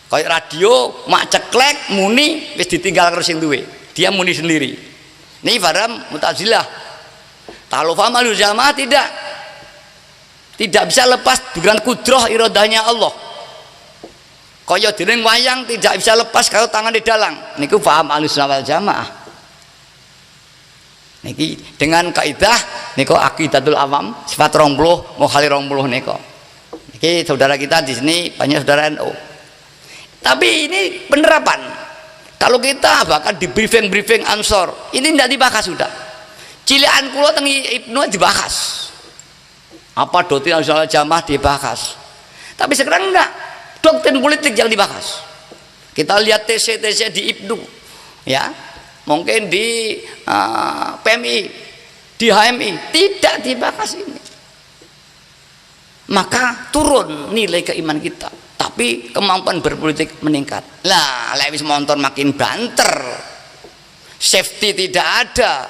Kayak radio mak ceklek muni wis ditinggal karo sing duwe, dia muni sendiri. Ini paham Mu'tazilah. Kalau paham Ahlus Jamaah tidak bisa lepas dengan kudrah iradahnya Allah. Kaya dening wayang tidak bisa lepas kalau tangan di dalang. Niku paham Ahlus Sunnah wal Jamaah. Niki dengan kaidah niko aqidatul awam sifat 20 mukhali 20 niko. Niki saudara kita di sini banyak saudara NU. Tapi ini penerapan. Kalau kita bahkan di briefing Ansor, ini tidak dibahas sudah. Cilian kula teng Ibnu dibahas. Apa doktrin Ahlus Sunnah wal Jamaah dibahas. Tapi sekarang enggak. Doktrin politik yang dibahas. Kita lihat TC di Ibnu, ya. Mungkin di PMI, di HMI tidak dibahas ini. Maka turun nilai keimanan kita, tapi kemampuan berpolitik meningkat. Lah, lewis motor makin banter, safety tidak ada,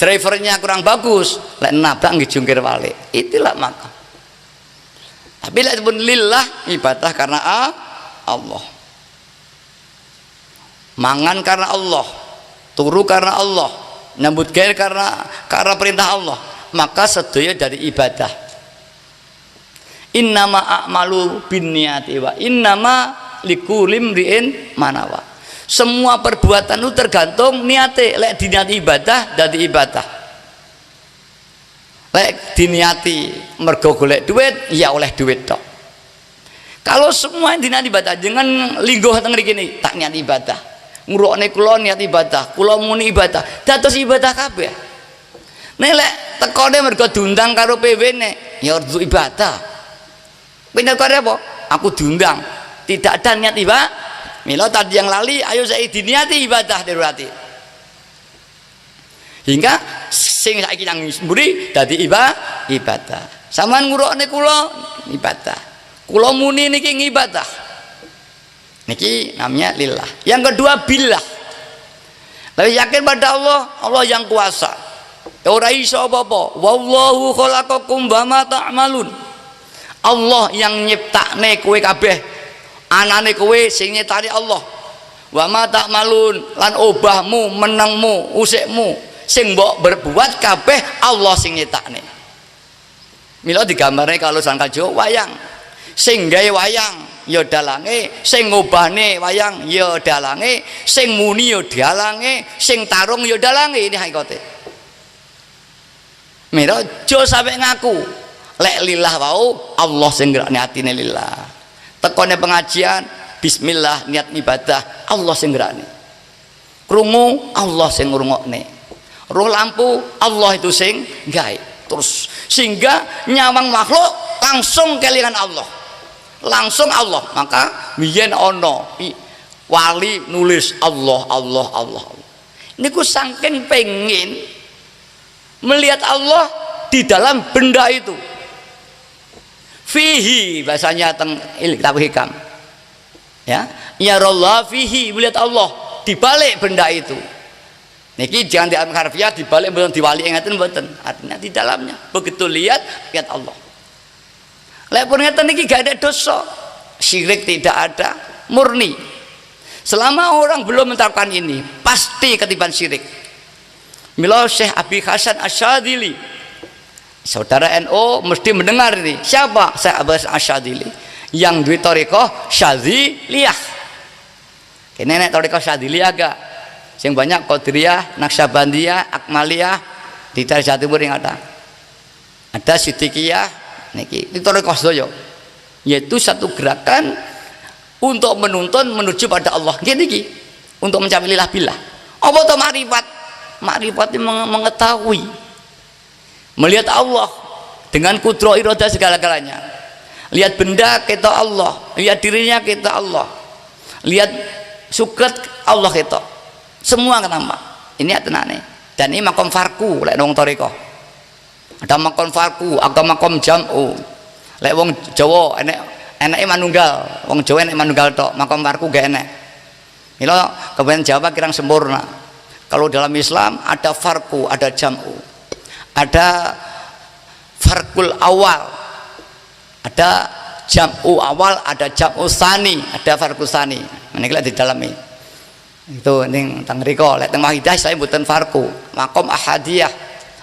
drivernya kurang bagus, lek nabrak ngejungkir balik. Itulah maka. Tapi lek pun lillah ibadah karena Allah. Mangan karena Allah, turu karena Allah, nyambut gawe karena perintah Allah, maka sedaya dari ibadah. Innama a'malu binniyati wa innama likulli imri'in manawa. Semua perbuatan itu tergantung niate. Lek diniati ibadah dadi ibadah. Lek diniati mergo golek duit ya oleh duit tok. Kalau semua diniati ibadah dengan linggo teng mriki tak niat ibadah. Ngurukne kula niat ibadah, kula muni ibadah, dados ibadah kabeh. Nek lek tekone mergo diundang karo PW-ne, ya kudu ibadah. Pindah kare apa? Aku diundang, tidak ada niat ibadah. Mila tadi yang lali, ayo saya diniati ibadah darurati. Hingga sing saiki nang mburi dadi ibadah. Sampeyan ngurukne kula ibadah. Kula muni niki ibadah. Niki namanya lillah. Yang kedua billah. Lebih yakin pada Allah, Allah yang kuasa. Ora iso apa-apa. Wallahu khalaqakum wa ma ta'malun. Allah yang nyiptakne kowe kabeh. Anane kowe sing nyiptani Allah. Wa ma ta'malun lan obahmu, menengmu, usikmu sing mbok berbuat kabeh Allah sing nyiptakne. Mila digambarne kalau sangka Jawa wayang. Sing gawe wayang ya dalange, sing ngobahne wayang ya dalange, sing muni ya dalange, sing tarung ya dalange. Ini hakikate. Mira aja sampe ngaku lek lillah wau Allah sing gerakne atine lillah. Tekone pengajian bismillah niat ibadah Allah sing gerakne. Krungu Allah sing ngrungokne. Roh lampu Allah itu sing gawe. Terus sehingga nyawang makhluk langsung kelingan Allah. Langsung Allah. Maka biyen ana wali nulis Allah Allah Allah. Niku saking pengen melihat Allah di dalam benda itu. Fihi bahasanya teng kitab hikam. Ya, ya Allah fihi melihat Allah di balik benda itu. Niki jangan diambil harfiah di balik mboten diwali ngaten mboten. Artinya di dalamnya. Begitu lihat Allah. Lek pun ngeten niki gak ada dosa. Syirik tidak ada, murni. Selama orang belum menerapkan ini, pasti ketiban syirik. Mila Syekh Abi Hasan Asyadzili, saudara NU mesti mendengar ini. Siapa Syekh Abi Hasan Asyadzili? Yang duwe thariqah Syadziliyah. Kene nek thariqah Syadziliyah gak? Sing banyak Qadiriyah, Naqsabandiyah, Akmaliyah di Jawa Timur yang ada. Ada Siddiqiyah niki itu thariqah sedaya. Yaitu satu gerakan untuk menuntun menuju pada Allah. Gini untuk mencapai lillah billah. Apa itu makrifat? Makrifat itu mengetahui, melihat Allah dengan kudro iroda segala-galanya. Lihat benda kita Allah, lihat dirinya kita Allah, lihat sukret Allah kita. Semua kenapa? Ini atenane. Dan ini makom farku lek nang thariqah. Ada makom farku, ada makom jam'u. Lek wong Jawa enake manunggal, wong Jawa enek manunggal tok, makom farku gak enek. Mila kebanyakan Jawa kirang sempurna. Kalau dalam Islam ada farku, ada jam'u, ada farkul awal, ada jam'u awal, ada jam'u tsani, ada farku tsani. Meniki di dalam ini. Itu ning teng mriko, lek teng wahidah saya mboten farku, makom ahadiyah,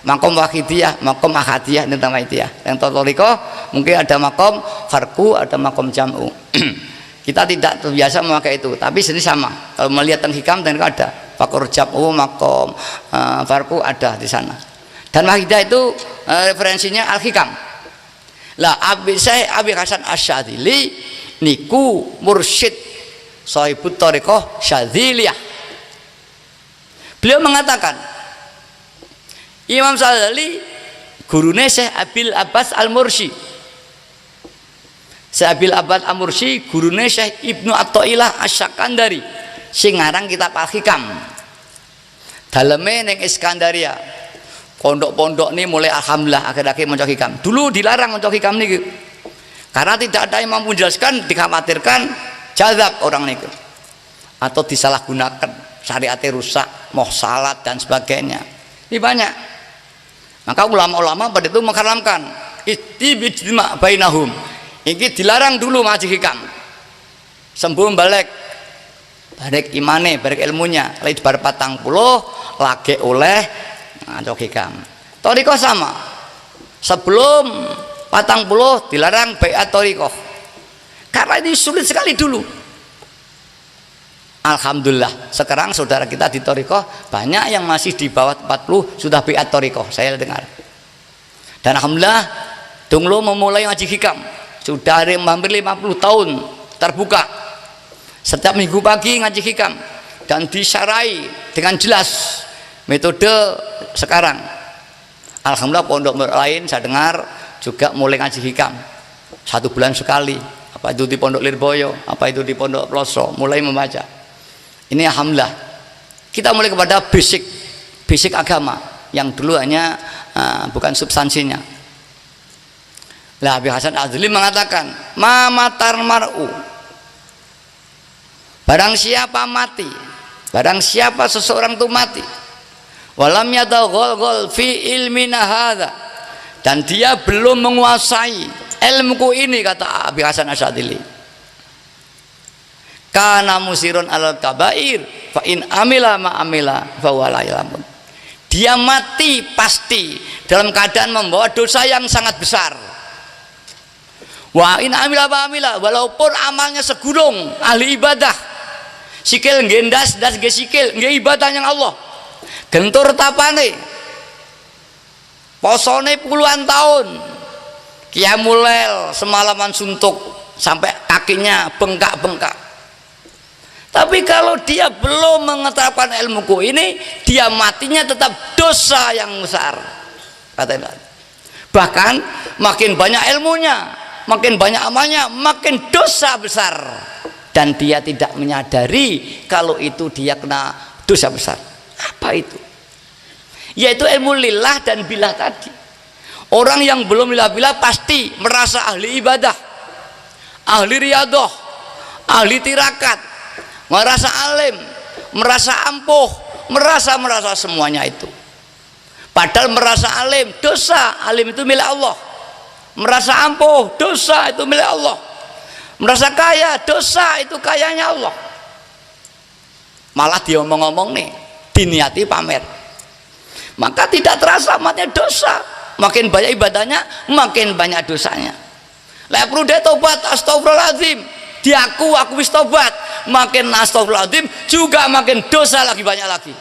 makom wahidiyah, makom ahadiyah ning teng wahidah. Yang thariqah mungkin ada makom farku, ada makom jam'u. Kita tidak terbiasa memakai itu, tapi sini sama. Kalau melihat teng hikam teng ada fakur jam'u, makom farku ada di sana. Dan wahidah itu referensinya al-hikam. Lah Syekh Abi Hasan Asyadzili niku mursyid sahibut thariqah Syadziliyah. Beliau mengatakan Imam Syadzili gurune Syekh Abil Abbas Al-Mursi. Syekh Abil Abbas Al-Mursi gurune Syekh Ibnu Athaillah Asy-Syakandari sing ngarang kitab Al-Hikam. Daleme ning Iskandaria. Pondok-pondok ini mulai alhamdulillah akhir-akhir maca hikam. Dulu dilarang maca hikam nih, karena tidak ada yang mampu menjelaskan, dikhawatirkan jazab orang nih, atau disalahgunakan, syariatnya rusak, mau salat dan sebagainya. Ini banyak. Maka ulama-ulama pada itu mengharamkan istibijma bainahum. Ini dilarang dulu maca hikam. Sembung balik imane, balik ilmunya. Lagi bar 40 lagi oleh atau hikam. Thariqah sama. Sebelum 40 dilarang baiat thariqah. Karena ini sulit sekali dulu. Alhamdulillah, sekarang saudara kita di thariqah banyak yang masih di bawah 40 sudah baiat thariqah, saya dengar. Dan alhamdulillah donglo memulai ngaji hikam. Sudah hampir 50 tahun terbuka. Setiap minggu pagi ngaji hikam dan disyarai dengan jelas metode sekarang. Alhamdulillah pondok lain saya dengar juga mulai ngaji hikam 1 bulan sekali, apa itu di pondok Lirboyo, apa itu di pondok Ploso, mulai membaca. Ini alhamdulillah kita mulai kepada basic agama yang dulu hanya bukan substansinya. Lah Abi Hasan Asyadzili mengatakan mamatar mar'u, barang siapa mati, barang siapa seseorang itu mati, walam yadaghal fi ilmina hadza, dan dia belum menguasai ilmuku ini, kata Abi Hasan Asyadzili, kana musirun alal kabair fa in amila ma amila fa wala yalamun. Dia mati pasti dalam keadaan membawa dosa yang sangat besar. Wa in amila ma amila, walaupun amalnya segunung ahli ibadah, sikil ngendas das ge sikil nggih ibadah yang Allah, gentur tapane posone puluhan tahun, qiyamul lail semalaman suntuk sampai kakinya bengkak-bengkak. Tapi kalau dia belum mengetapkan ilmuku ini, dia matinya tetap dosa yang besar. Katanya. Bahkan makin banyak ilmunya, makin banyak amalnya, makin dosa besar. Dan dia tidak menyadari kalau itu dia kena dosa besar. Apa itu? Yaitu ilmu lillah dan billah tadi. Orang yang belum lillah-billah pasti merasa ahli ibadah, ahli riyadhah, ahli tirakat, merasa alim, merasa ampuh, merasa semuanya itu. Padahal merasa alim, dosa. Alim itu milik Allah. Merasa ampuh, dosa itu milik Allah. Merasa kaya, dosa itu kayanya Allah. Malah dia ngomong-ngomong nih, diniati pamer. Maka tidak terasa matinya dosa. Makin banyak ibadahnya, makin banyak dosanya. Lah perlu dia tobat, astagfirullahaladzim. Diaku, aku wis tobat. Makin astagfirullahaladzim, juga makin dosa lagi banyak lagi.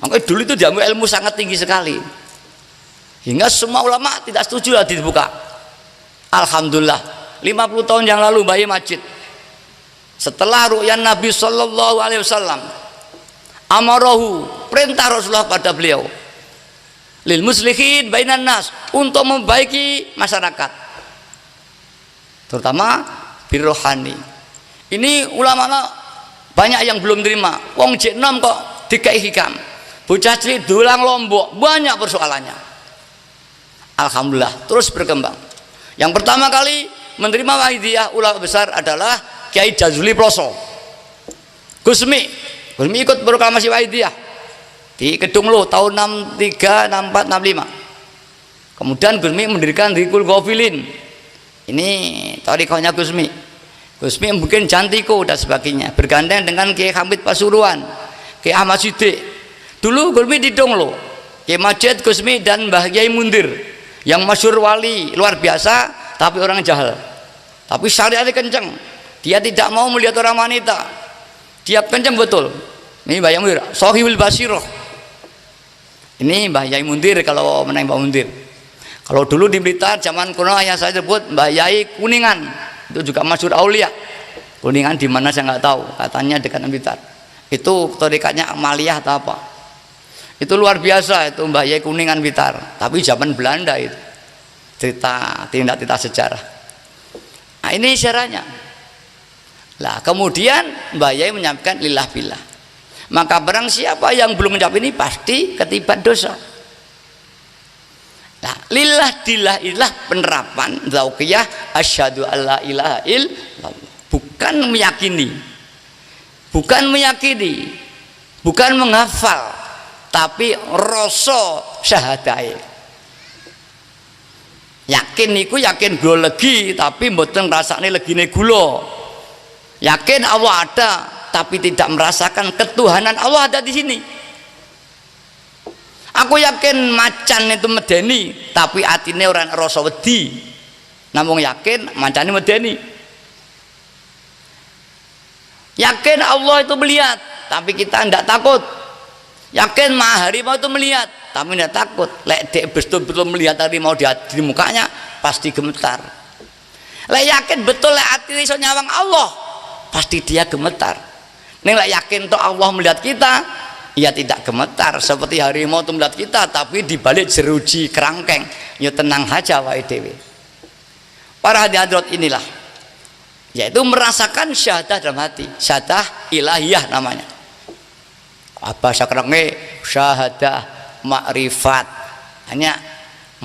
Makanya dulu itu diambil ilmu sangat tinggi sekali, hingga semua ulama tidak setuju lah dibuka. Alhamdulillah 50 tahun yang lalu Bayi Majid, setelah ru'yan Nabi Sallallahu Alaihi Wasallam, amarahu, perintah Rasulullah pada beliau, lil muslihin bainan nas, untuk membaiki masyarakat, terutama birrohani. Ini ulama banyak yang belum terima. Wong J6 kok dikai hikam, bocah cilik dulang Lombok, banyak persoalannya. Alhamdulillah terus berkembang. Yang pertama kali menerima Wahidiyah ulama besar adalah Kiai Jazuli Ploso, Gusmi ikut proklamasi Wahidiyah di Kedung Lo tahun 63, 64, 65. Kemudian Gusmi mendirikan Rikul Ghafilin. Ini tarikahnya Gusmi mungkin Jantiko dan sebagainya, bergandeng dengan Kiai Hamid Pasuruan, Kiai Ahmad Siddiq. Dulu Gusmi di Donglo, Kiai Majid, Gusmi dan Mbah Kiai Mundir yang masyhur wali luar biasa, tapi orang jahil. Tapi syariatnya kenceng, dia tidak mau melihat orang wanita, dia kenceng betul. Ini Mbah Yai Mundir, Sohibul Basiroh. Ini Mbah Yai Mundir kalau menang Mbah Mundir. Kalau dulu di Blitar zaman kuno yang saya sebut Mbah Yai Kuningan, itu juga masyhur aulia. Kuningan di mana saya nggak tahu, katanya dekat Blitar. Itu torikatnya Amaliyah atau apa? Itu luar biasa itu Mbah Yai Kuningan Blitar, tapi zaman Belanda itu. Tindak sejarah. Nah, ini syaratnya. Lah kemudian Mbah Yai menyampaikan lillah billah. Maka barang siapa yang belum menjawab ini pasti ketiban dosa. Nah, lillah dillah ilah penerapan dzauqiyah asyhadu alla ilaha illallah. Bukan meyakini, bukan menghafal, tapi rasa syahadae. Yakin niku yakin gula legi, tapi mboten rasane legine gula. Yakin Allah ada, tapi tidak merasakan ketuhanan Allah ada di sini. Aku yakin macan itu medeni, tapi atine orang rasa wedi. Namung yakin macane medeni. Yakin Allah itu melihat, tapi kita tidak takut. Yakin harimau itu melihat, tapi tidak takut. Lek dek betul-betul melihat harimau di mukanya, pasti gemetar. Lek yakin betul lek atine iso nyawang Allah, pasti dia gemetar. Ning lek yakin tuh Allah melihat kita, ia tidak gemetar seperti harimau itu melihat kita, tapi dibalik jeruji kerangkeng, ya tenang aja wae dhewe. Para hadirat inilah, yaitu merasakan syahadah dalam hati, syahadah ilahiyah namanya. Apa sakrenge syahadah makrifat, hanya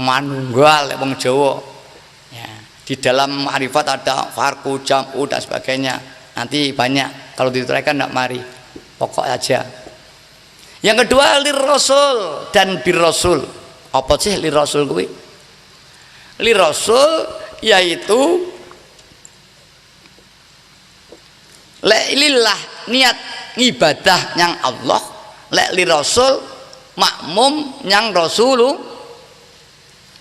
manunggal wong Jawa. Ya, di dalam makrifat ada farqu, jam'u dan sebagainya. Nanti banyak kalau diterangkan tidak mari, pokok aja. Yang kedua lir rasul dan bir rasul. Apa sih lir rasul kuwi? Lir rasul yaitu lillah, niat ibadah yang Allah, lek lir rasul makmum yang rasulu,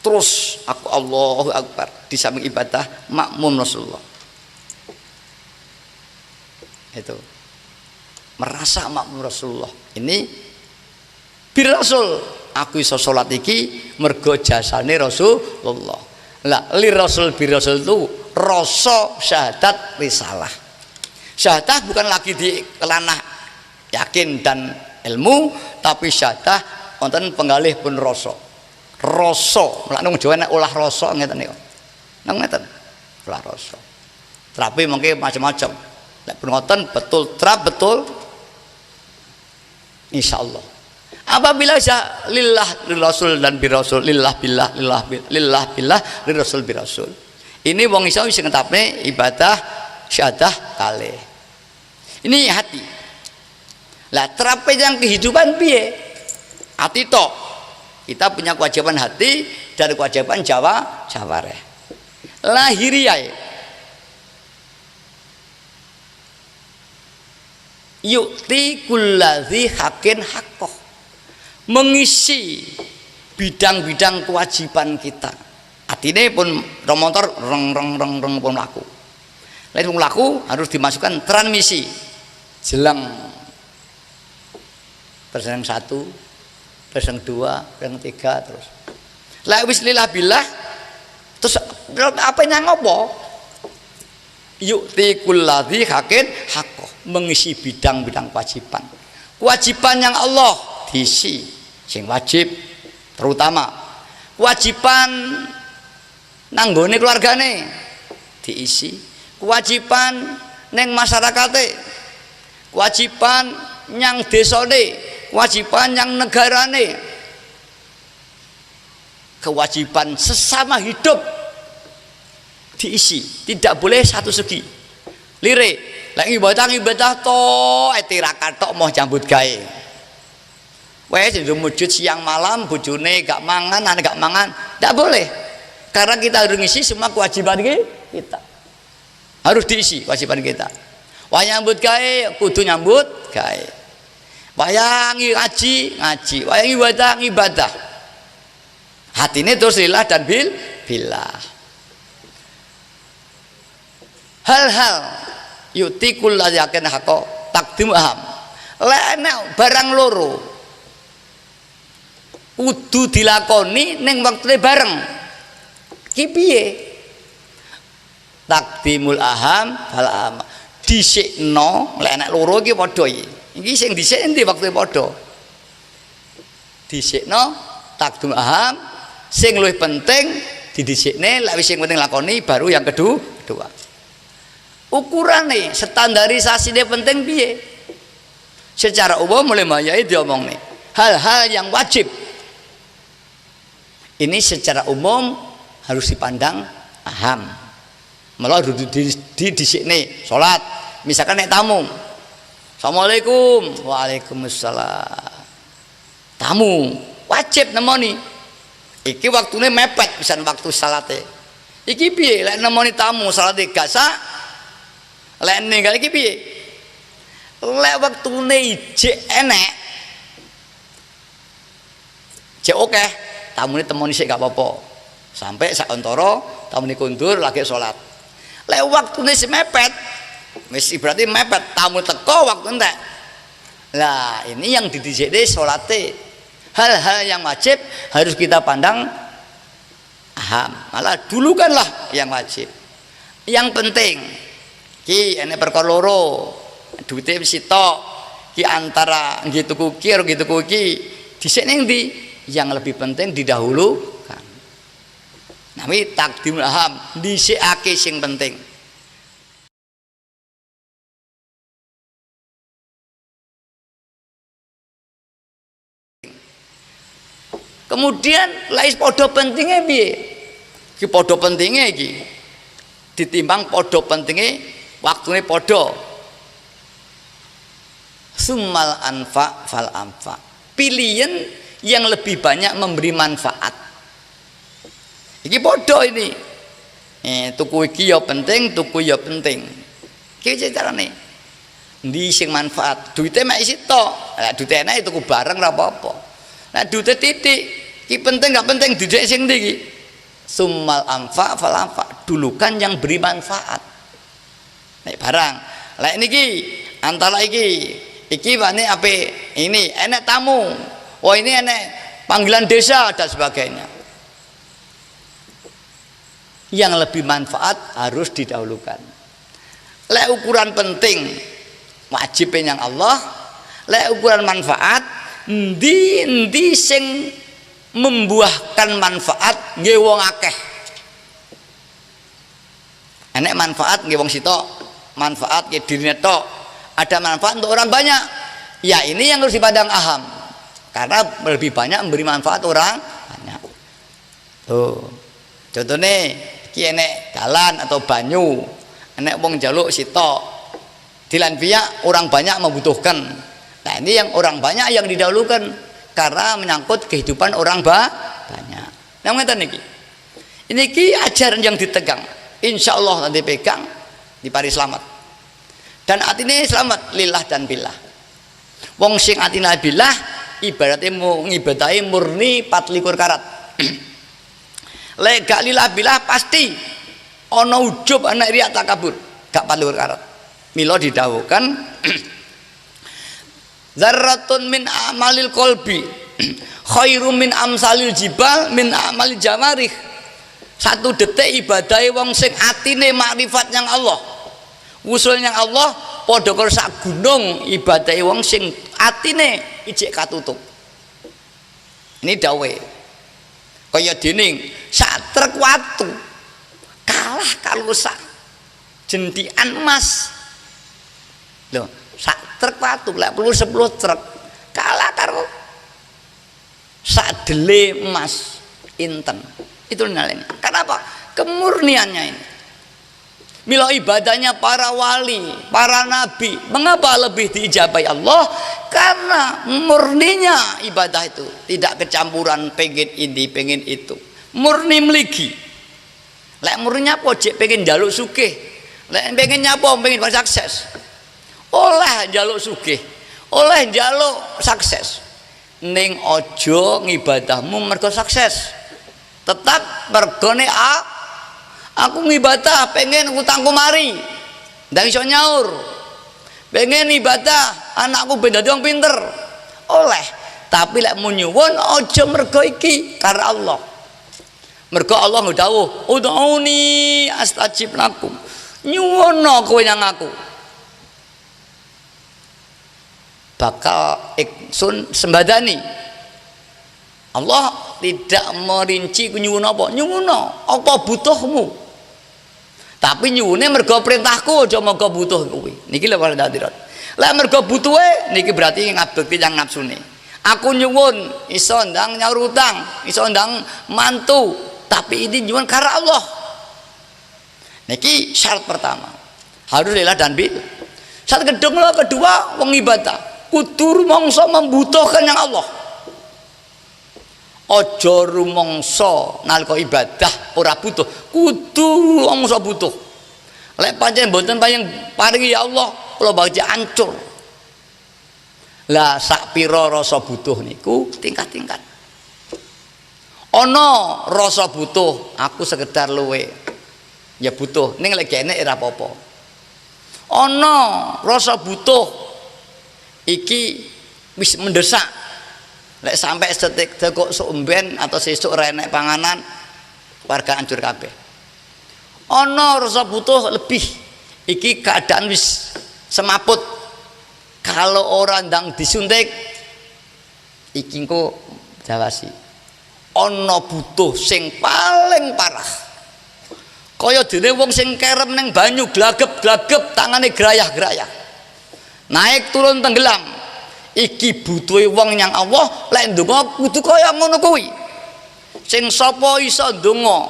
terus aku Allahu Akbar di samping ibadah makmum Rasulullah. Itu merasa makmum Rasulullah ini bir rasul. aku iso salat iki mergo jasane Rasulullah. Lah li rasul bi rasul itu rasa syahadat risalah. Syahadah bukan lagi di kelana yakin dan ilmu, tapi syahadah wonten penggalih pun rasa. Rasa, mulane wong Jawa nek olah rasa ngeten niku. Nang ngeten. Olah rasa. Terapi mungkin macam-macam. Nek pun ngoten betul trap betul insyaallah. Apabila lillah lirasul dan birasul, lillah billah lillah billah lirasul birasul. Ini wong iso sing ngetapne ibadah syahadah kalih. Ini hati. Lah terapi yang kehidupan piye? Hati tok. Kita punya kewajiban hati dan kewajiban jawareh. Lahiriah. Yukti kulladzi haqqin haqqah. Mengisi bidang-bidang kewajiban kita. Atine pun romotor reng pun laku. Lain pun laku harus dimasukkan transmisi. Jelang terus yang 1, terus yang 2, yang 3 terus. La wis lillah billah terus apa yang ngopo? Yukti kulladzi haqqin haqqah, mengisi bidang-bidang kewajiban. Kewajiban yang Allah diisi sing wajib terutama. Kewajiban nanggone keluargane diisi. Kewajiban neng masyarakate. Kewajiban yang desane, kewajiban yang negarane, kewajiban sesama hidup diisi, tidak boleh satu segi. Lirik, lagi ibadah to tirakat tok mau jambut gawe. Wes mujud siang malam bojone gak mangan, anak gak mangan, tidak boleh. Karena kita harus ngisi semua kewajiban kita. Harus diisi kewajiban kita. Wah nyambut gawe kudu nyambut gawe. Wayangi ngaji, wayangi ibadah. Hatine terus lillah dan billah. Hal-hal yutikul yakin haqqa takdim aham. Lek barang loro kudu dilakoni ning wektune bareng. Ki piye? Takdimul aham fal aham. Dhisikno lek nek loro iki padha iki sing dhisik endi waktu padha dhisikno takdum aham sing luwih penting didhisikne lek wis sing penting lakoni baru yang kedua ukurane standarisasine penting piye secara umum mulai mayai diomongne hal-hal yang wajib ini secara umum harus dipandang aham malah didhisikne salat. Misalkan nek tamu, assalamualaikum, waalaikumsalam. Tamu wajib nemoni. Iki waktune mepet pisan waktu salate. Iki piye lek nemoni tamu salate gasak? Lek ninggal iki piye? Lek waktune ijek enek. Jek oke, tamune temoni sik gak apa-apa. Sampai sak antara tamune kundur lagi salat. Lek waktune mepet wis berarti mepet tamu teko waktu entek. Lah ini yang didhisikne salate. Hal-hal yang wajib harus kita pandang aham. Malah dulukanlah yang wajib. Yang penting ki ene perkara loro. Duite wis sitok. Ki antara nggih tuku ki karo nggih tuku ki dhisik ning ndi? Yang lebih penting didahulukan. Nami takdimul aham, dhisikake sing penting. Kemudian lais podo pentingnya piye? Ki podo pentingnya iki ditimbang podo pentingnya waktune podo. Summal anfa fal anfa. Pilihan yang lebih banyak memberi manfaat. Iki podo ini. Tuku iki ya penting, tuku ya penting. Ki carane. Ndi sing manfaat? Duite mek isi tok. Lah duite enak tuku barang ora apa-apa. Nah duite titik, ki penting gak penting duduk sing ndi iki. Summal anfa fal anfa, dulukan yang beri manfaat. Nek barang, lek niki antara iki wane ape ini enek tamu. Oh ini enek panggilan desa dan sebagainya. Yang lebih manfaat harus didahulukan. Lek ukuran penting wajibnya yang Allah, lek ukuran manfaat endi sing membuahkan manfaat nggih wong akeh. Enek manfaat nggih wong sitok, manfaat nggih dirine tok. Ada manfaat untuk orang banyak. Ya ini yang harus dipandang aham. Karena lebih banyak memberi manfaat orang banyak. Tuh. Contohnya ki enek dalan atau banyu, enek wong njaluk sitok. Dilan pihak orang banyak membutuhkan. Nah, ini yang orang banyak yang didahulukan karena menyangkut kehidupan orang banyak. Nah, ngeten niki. Ini ki ajaran yang ditegang. Insya Allah nanti pegang di pari selamat. Dan atine selamat lillah dan billah. Wong sing atine billah ibaratnya mau ngibadahi murni 24 karat. Lek gak lillah billah pasti ana ujub ana riya takabur, gak 24 karat. Mila didhawuhkan zarratun min amalil qalbi khairum min amsalil jibal min amalil jamarih. Satu detik ibadahe wong sing atine makrifat yang Allah, usul yang Allah padha karo sak gunung ibadahe wong sing atine ijek katutup. Ini dawe kaya dening sak trek watu kalah karo sak jentikan emas. Loh, sak trek watu lek perlu 10 trek kalah karo sak dele emas inten. Itu nilainya. Kenapa? Kemurniannya ini. Mila ibadahnya para wali, para nabi, mengapa lebih diijabai Allah? Karena murninya ibadah itu, tidak kecampuran pengen ini, pengen itu. Murni meligi. Lek murninya pojek pengen jaluk sugih. Lek pengen nyapa pengen sukses. Oleh jaluk sugih, oleh jaluk sukses. Ning ojo ngibadahmu mergo sukses. Tetap mergone aku ngibadah pengen utangku mari ndak iso nyaur, pengen ibadah anakku ben dadi wong pinter oleh, tapi lek mau nyuwun aja mergo iki karena Allah. Mergo Allah ngdawuh ud'uni astajib lakum, nyuwono kowe nang aku bakal iksun sembadani. Allah tidak merinci nyuwun apa butuhmu, tapi nyuwune mergo perintahku aja mergo butuh kuwi. Niki lho para hadirat. Lah mergo butuhe niki berarti ngabekti yang nafsune. Aku nyuwun iso ndang nyaur utang, iso ndang mantu, tapi ini nyuwun karena Allah. Niki syarat pertama. Harus lillah dan bil. Syarat kedua wong ibadah kudu mongso membutuhkan yang Allah. Ojo rumangsa nalika ibadah ora butuh, kudu rumangsa butuh. Lek pancen mboten paringi ya Allah, kula bakal hancur. Lah sak pira rasa butuh niku tingkat-tingkat. Ana rasa butuh, aku sekedar luwe. Ya butuh, ning lek enek ora apa-apa. Ana rasa butuh iki wis mendesak. Lek sampai setik kok somben atau sesuk renek panganan warga hancur kabeh. Ana rasa butuh lebih iki keadaan wis semaput. Kalau orang ndang disuntik iki engko jawasi. Ana butuh sing paling parah. Kaya dene wong sing kerem ning banyu glagep-glagep tangane grayah-grayah. Naik turun tenggelam. Iki butuhe wong yang Allah lek ndonga kudu kaya ngono kuwi. Sing sapa iso ndonga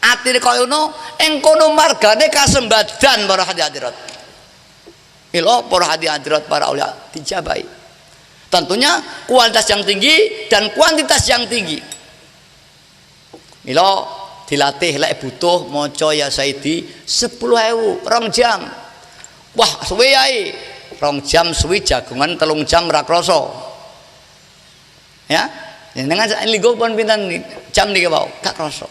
atine kaya ngono ing kono margane kasembadan para hadirat. Mila para hadirat para aulia dijabahi. Tentunya kualitas yang tinggi dan kuantitas yang tinggi. Mila dilatih lek butuh maca ya Saidi 10.000 2 jam. Wah suwe ae. 2 jam suwi jagongan 3 jam ra krasa. Ya, jenengan linggo pun pinten jam niki wae gak krasa.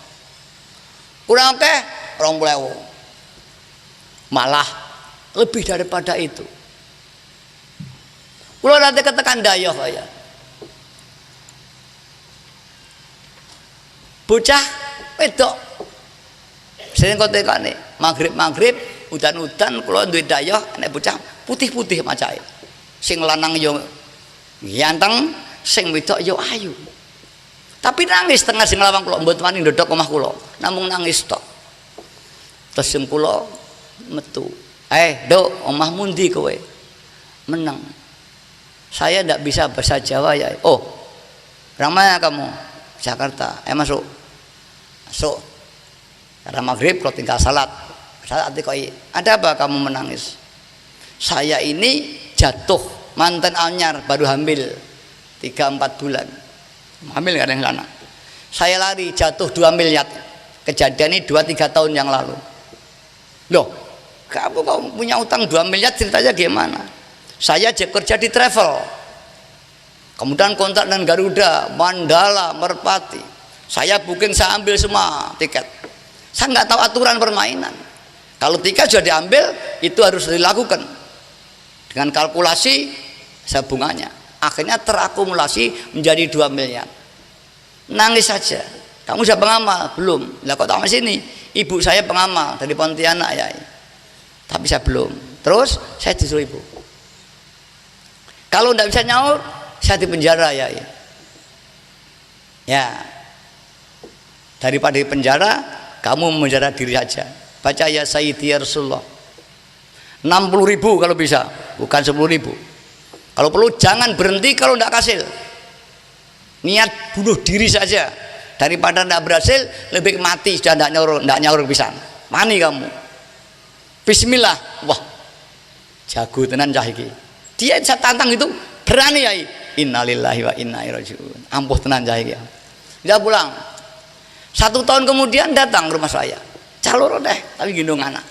Kurang akeh 20.000. Malah lebih daripada itu. Kula nanti ketekan dayah kaya. bocah wedok sing kotekane maghrib udan-udan kula duwe dayah nek bocah putih-putih macae sing lanang yo ganteng sing wedok yo ayu tapi nangis tengah sing lawang kula mboten wani ndodhok omah kula namung nangis tok terus kula metu Dok omahmu ndi kowe menang saya ndak bisa bahasa Jawa ya oh ramai kamu Jakarta masuk karena maghrib kalau tinggal salat ada apa kamu menangis saya ini jatuh mantan anyar baru hamil 3-4 bulan hamil kadang sana saya lari jatuh 2 miliar kejadian ini 2-3 tahun yang lalu loh kamu punya utang 2 miliar ceritanya gimana saya kerja di travel kemudian kontak dengan Garuda, Mandala, Merpati saya booking saya ambil semua tiket saya nggak tahu aturan permainan kalau tiket sudah diambil itu harus dilakukan dengan kalkulasi bunganya akhirnya terakumulasi menjadi 2 miliar nangis saja kamu sudah pengamal? Belum lah kok tak sini ibu saya pengamal dari Pontianak ya tapi saya belum terus saya disuruh ibu kalau tidak bisa nyaur saya di penjara ya daripada di penjara kamu menjara diri saja baca ya Sayyidi ya Rasulullah 60.000 kalau bisa bukan 10.000 kalau perlu jangan berhenti kalau tidak hasil niat bunuh diri saja daripada tidak berhasil lebih mati sudah tidak nyaur pisan mani kamu bismillah wah jago tenan cah iki dia saya tantang itu berani ya innalillahi wa inna ilaihi rajiun ampuh tenan cah iki dia pulang 1 tahun kemudian datang ke rumah saya caloro deh tapi gendong anak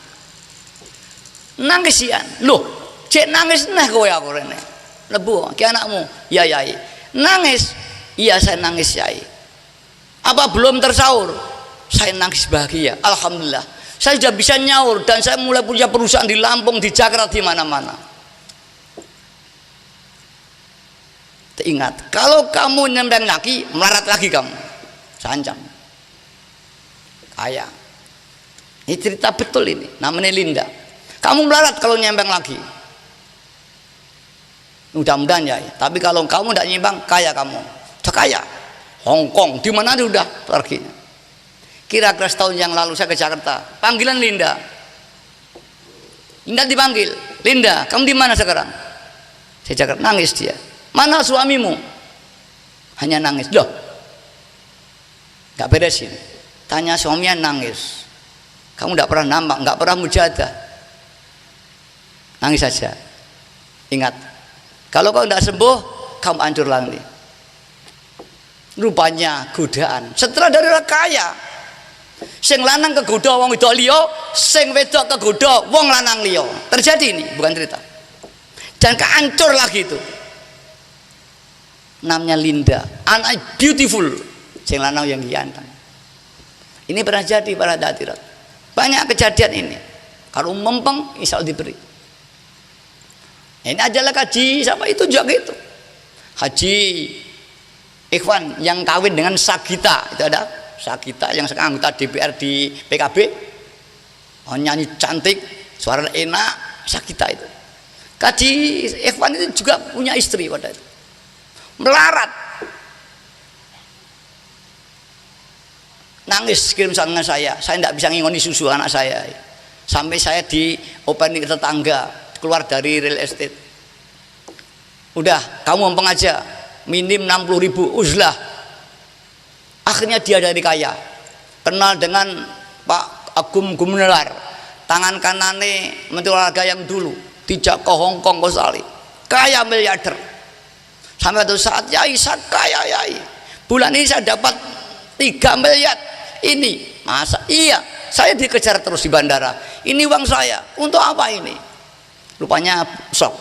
nangisian loh cek nangis nah kowe aku rene lebu ki anakmu ya yai nangis iya saya nangis yai apa belum tersaur saya nangis bahagia alhamdulillah saya sudah bisa nyaur dan saya mulai punya perusahaan di Lampung di Jakarta di mana-mana ingat kalau kamu nyembeng lagi melarat lagi kamu saya ancam kaya ini cerita betul ini namanya Linda kamu melarat kalau nyembeng lagi mudah-mudahan ya tapi kalau kamu tidak nyimbang kaya kamu sudah kaya Hongkong di mana sudah pergi kira-kira setahun yang lalu saya ke Jakarta panggilan Linda dipanggil Linda kamu di mana sekarang saya Jakarta nangis dia mana suamimu hanya nangis loh nggak beresin tanya suaminya nangis kamu tidak pernah nampak nggak pernah mujahadah nangis saja ingat kalau kau tidak sembuh kamu hancur lagi rupanya godaan setelah dari orang kaya sing lanang kegoda wong wedok liya sing wedok kegoda wong lanang liya terjadi ini bukan cerita dan kehancur lagi itu namanya Linda anak beautiful sing lanang yang ganteng ini pernah jadi para hadirat banyak kejadian ini kalau mempeng insya Allah diberi ini ajalah kaji sama itu juga gitu Haji Ikhwan yang kawin dengan Sagita itu ada Sagita yang sekarang anggota DPR di PKB nyanyi cantik suara enak Sagita itu Kaji Ikhwan itu juga punya istri pada itu melarat nangis kirim dengan saya tidak bisa ngingoni susu anak saya sampai saya di opening tetangga keluar dari real estate udah kamu ngomong aja minim 60.000 uzlah akhirnya dia dari kaya kenal dengan Pak Agung Gumelar tangan kanane menteri olahraga yang dulu dijak ke Hongkong ke Australia kaya miliarder sampai satu saat yai saya kaya yai bulan ini saya dapat 3 miliar ini masa iya saya dikejar terus di bandara ini uang saya untuk apa ini rupanya sok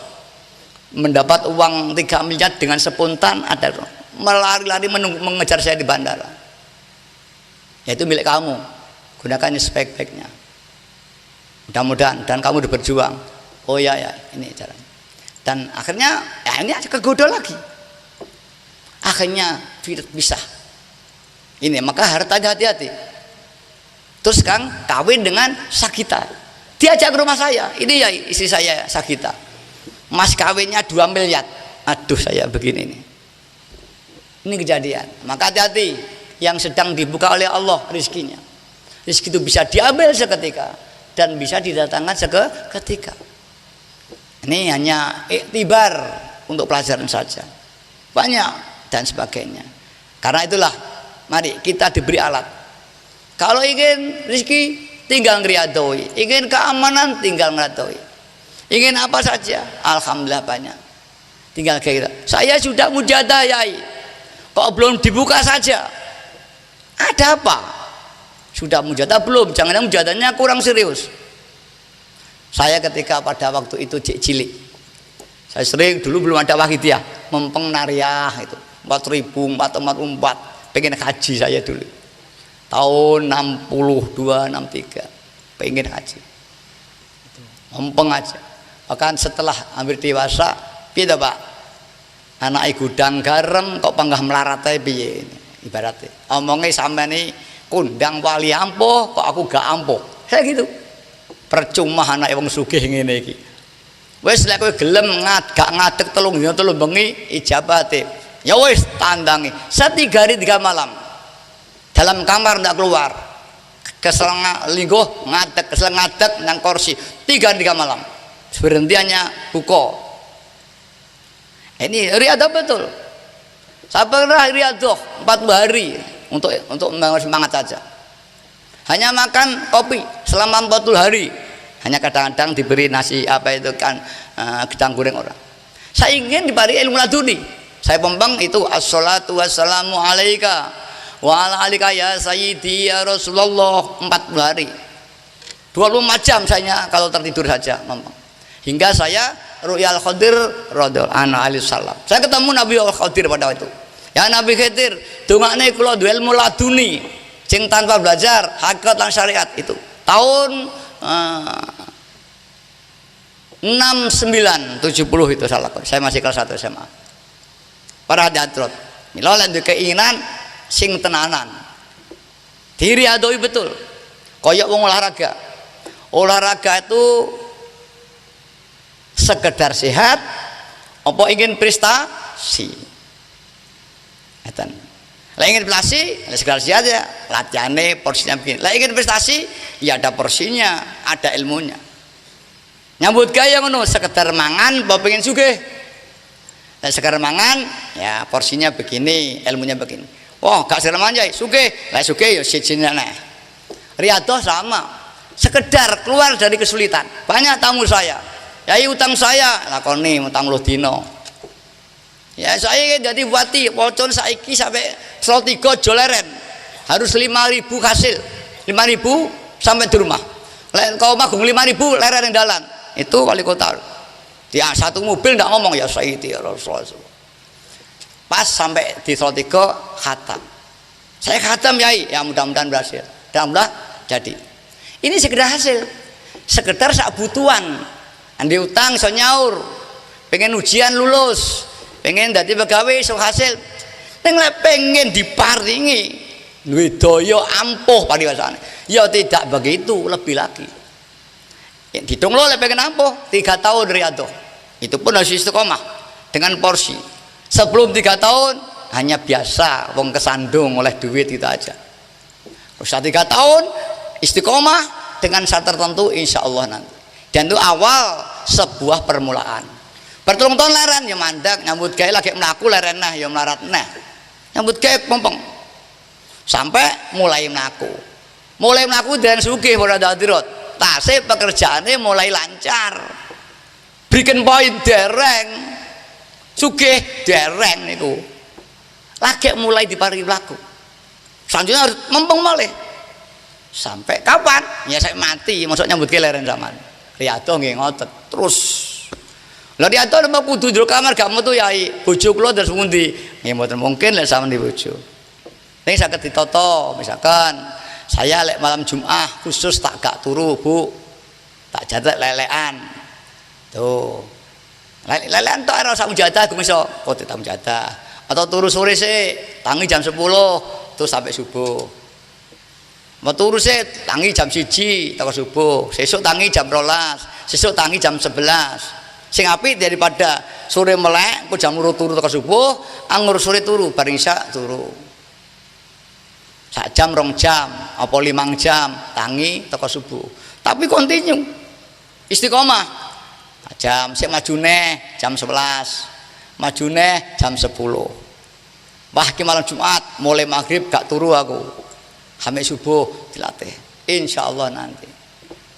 mendapat uang 3 miliar dengan spontan ada melari-lari mengejar saya di bandara yaitu milik kamu gunakan sebaik-baiknya mudah-mudahan dan kamu udah berjuang oh ya ini caranya dan akhirnya ya ini kegoda lagi akhirnya bisa Ini maka hartanya hati-hati. Terus Kang kawin dengan Sagita, diajak ke rumah saya, ini ya istri saya Sagita, mas kawinnya 2 miliar. Aduh saya begini nih, ini kejadian. Maka hati-hati yang sedang dibuka oleh Allah rizkinya. Rizki itu bisa diambil seketika dan bisa didatangkan seketika. Ini hanya iktibar untuk pelajaran saja, banyak dan sebagainya. Karena itulah mari kita diberi alat. Kalau ingin rizki tinggal ngeriadoi, ingin keamanan tinggal ngeradoi, ingin apa saja alhamdulillah banyak, tinggal kira saya sudah mujadah yai, kok belum dibuka saja, ada apa? Sudah mujadah belum? Jangan-jangan mujadahnya kurang serius. Saya ketika pada waktu itu cilik, saya sering dulu belum ada Wahidiyah, mempeng Nariah itu 4.444, pengen haji saya dulu tahun 62 63, pengen haji, mempeng aja. Bahkan setelah hampir dewasa, piye Pak, anak gudang garam kok panggah melarat ae piye, ibaratnya omongnya sampe nih kundang wali ampuh kok aku gak ampuh, kayak gitu. Percuma anak wong sugih ngene iki. Wis lek kowe gelem gak ngadeg 3 dina 3 bengi ijabate, ya wis tandangi 3 hari 3 malam dalam kamar ndak keluar, keselengah lingguh ngadeg, keselengah ngadeg nang kursi 3 hari 3 malam, berhentiannya buko. Ini riadah betul. Saya pernah riadah 40 hari untuk semangat saja. Hanya makan kopi selama 40 hari. Hanya kadang-kadang diberi nasi apa itu kan gedang goreng orang. Saya ingin diberi ilmu laduni. Saya pembang itu assalatu wassalamu alaika wa ala alika ya sayyidi ya Rasulullah 40 hari. 24 jam saya kalau tertidur saja pembang. Hingga saya Ru'yal Khadir radhiyallahu anhu alaihi salam. Saya ketemu Nabi Khadir pada waktu. Ya Nabi Khadir, dongakne kula duwe ilmu laduni sing tanpa belajar hakikat lan syariat itu. Tahun 69 70 itu salah. Saya masih kelas 1 SMA. Para hadirat, mila lek duwe keinginan sing tenanan. Diriadoi betul. Koyok wong olahraga. Olahraga itu sekedar sehat apa ingin prestasi. Eten. Lah ingin prestasi, sekedar sehat ya latihannya porsinya begini. Lah ingin prestasi, ya ada porsinya, ada ilmunya. Nyambut gaya ngono, sekedar mangan apa pengen sugih. Lah sekedar mangan, ya porsinya begini, ilmunya begini. Wah, gak sekedar mangan ya sugih. Lah sugih ya sijine neh. Riyadhah sama. Sekedar keluar dari kesulitan. Banyak tamu saya. Yai utang saya, lakoni utang 10 dino. Ya saya jadi bupati, pocon saiki sampai 3 joleren. Harus 5.000 hasil. 5.000 sampai di rumah. Kalau magung 5.000 leren yang dalan. Itu wali kota. Dia satu mobil ndak ngomong ya Sayyidi ya Rasulullah. Pas sampai di 3 khatam. Saya khatam Yai, ya mudah-mudahan berhasil. Mudah-mudahan jadi. Ini sekedar hasil. Sekedar sak butuhan. Andi utang so nyaur, pengen ujian lulus, pengen dadi pegawai so hasil, pengen diparingi duwe daya ampuh pariwasane. Ya tidak begitu, lebih lagi. Ya ditung lo pengen ampuh 3 tahun riyadhah. Itu pun harus istiqomah dengan porsi. Sebelum 3 tahun hanya biasa, wong kesandung oleh duit itu aja. Terus 3 tahun istiqomah dengan syarat tertentu insya Allah nanti. Dan itu awal sebuah permulaan. Bertahun-tahun leren ya mandek, nyambut gawe lagi mlaku leren nah ya melarat nah. Nyambut gawe pompong. Sampai mulai mlaku. Mulai mlaku dan sugih para hadirat. Tasih pekerjaannya mulai lancar. Bikin poin dereng. Sugih dereng niku. Lagi mulai diparingi mlaku. Selanjutnya harus mempeng malih. Sampai kapan? Ya saya mati, maksudnya nyambut gawe leren zaman. Riyadhah nggih ngoten terus. Lah riyadhah nek kudu njero kamar gak metu Yai. Bojo kula terus pundi? Nggih mboten mungkin lek sampeyan di bojo. Ning saged ditata, misalkan saya lek malam Jumat khusus tak gak turu, Bu. Tak jatek lelekan. Tuh. Lelekan tok ora usah mujadah iso. Oh, tetap mujadah. Atau turu sore sih, tangi jam 10, terus sampai subuh. Mau turu sih tangi jam 1 teko subuh, sesuk tangi jam 12, sesuk tangi jam 11. Sing apik daripada sore melek, ku jam 2 turu teko subuh, anggur sore turu, bareng isya turu. Sak jam 2 jam, apa 5 jam tangi teko subuh. Tapi continue istiqomah. Jam sik majune jam 11. Majune jam 10. Wah, ki malam Jumat mulai maghrib gak turu aku. Sampai subuh dilatih. Insyaallah nanti.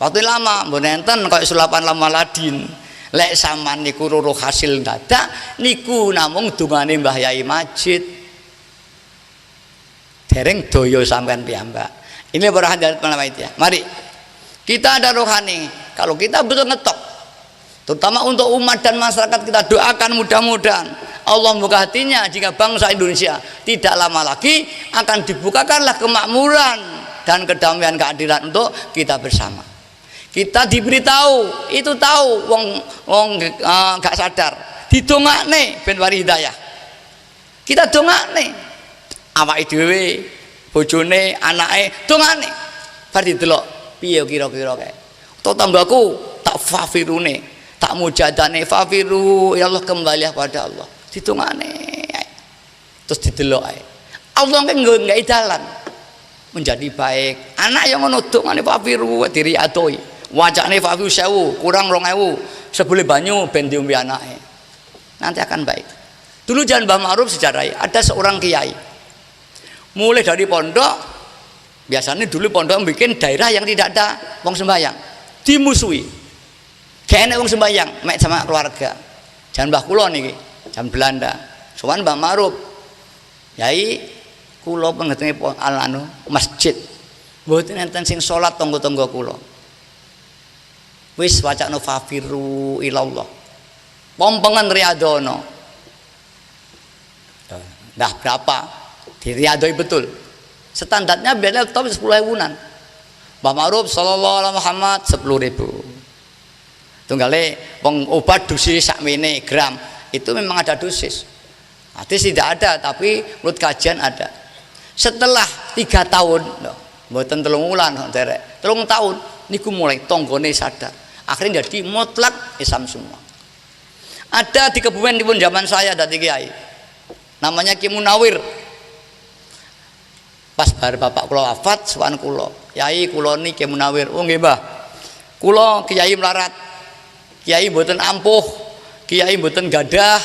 Waktu lama mbok nenten kaya sulapan lama ladin. Lek sampean niku ruruh hasil dadak niku namung dungane Mbah Yai Majid. Dereng daya sampean piyambak. Ini para hadirin ya. Mari kita ada rohani. Kalau kita betul ngetok, terutama untuk umat dan masyarakat, kita doakan mudah-mudahan Allah membuka hatinya jika bangsa Indonesia tidak lama lagi akan dibukakanlah kemakmuran dan kedamaian keadilan untuk kita bersama. Kita diberitahu, itu tahu wong gak sadar, didongakne ben wari hidayah. Kita dongakne awake dhewe, bojone, anake dongakne. Bar didelok piye kira-kira kae. Tetanggaku tak fafirune, tak mujadane fafiru ya Allah, kembali pada Allah. Ditungane terus didelok ae. Allah kan nggak dalan menjadi baik. Anak yang ngono dongane fafiru diriatoi. Wajane fafiru 1000 kurang 2000 sebeli banyu ben diombe anake. Nanti akan baik. Dulu Jalan Mbah Ma'ruf sejarah ada seorang kiai. Mulai dari pondok, biasanya dulu pondok bikin daerah yang tidak ada wong sembahyang. Dimusuhi. Kayak wong sembahyang, mek sama keluarga. Jalan Mbah kula niki, jam Belanda. Sowan Mbah Ma'ruf. Yai kula pengetenge anu masjid. Mboten enten sing salat tangga-tangga kula. Wis wacana fafiru ilallah. Pompengan riadono. Dah berapa? Diriadoi betul. Standarnya biasanya top 10.000-an. Mbah Ma'ruf sallallahu alaihi Muhammad 10.000. Tunggale wong obat dosis sakmene gram itu memang ada dosis. Hadis tidak ada, tapi menurut kajian ada. Setelah 3 tahun, mboten 3 wulan derek. 3 tahun niku mulai tonggone sadar. Akhirnya jadi mutlak Islam semua. Ada di Kebumen di pun zaman saya ada kiai. Namanya Ki Munawir. Pas bar bapak kula wafat sowan kula. Yai kula niki Ki Munawir. Oh nggih, Mbah. Kula kiai melarat. Kiai mboten ampuh, kiai mboten gadah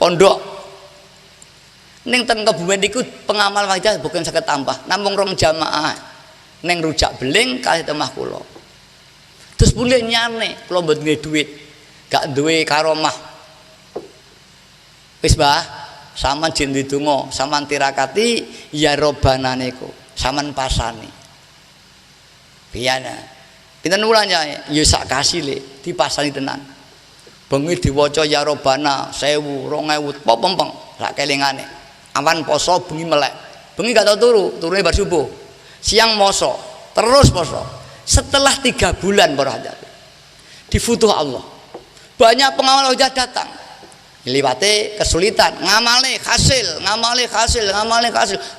pondok. Ning teng Kebumen niku pengamal wajah bukan saged tambah, namung 2 jamaah. Ning rujak beling kalih temah kula. Terus mulih nyane, kula mboten duwe duit, gak duwe karomah. Wis Mbah, sampean jin ndedonga, sampean tirakati ya robana niku, sampean pasani. Piyana? Pinten wulan ya sak kasile dipasani tenan. Bengi diwaca ya robana 1000, 2000 apa pempeng sak kelingane. Awan poso bengi melek. Bengi gak tau turu, turune bar subuh. Siang moso, terus poso. Setelah 3 bulan berada di futuh Allah, banyak pengawal hujah datang. Liwate kesulitan, ngamale hasil,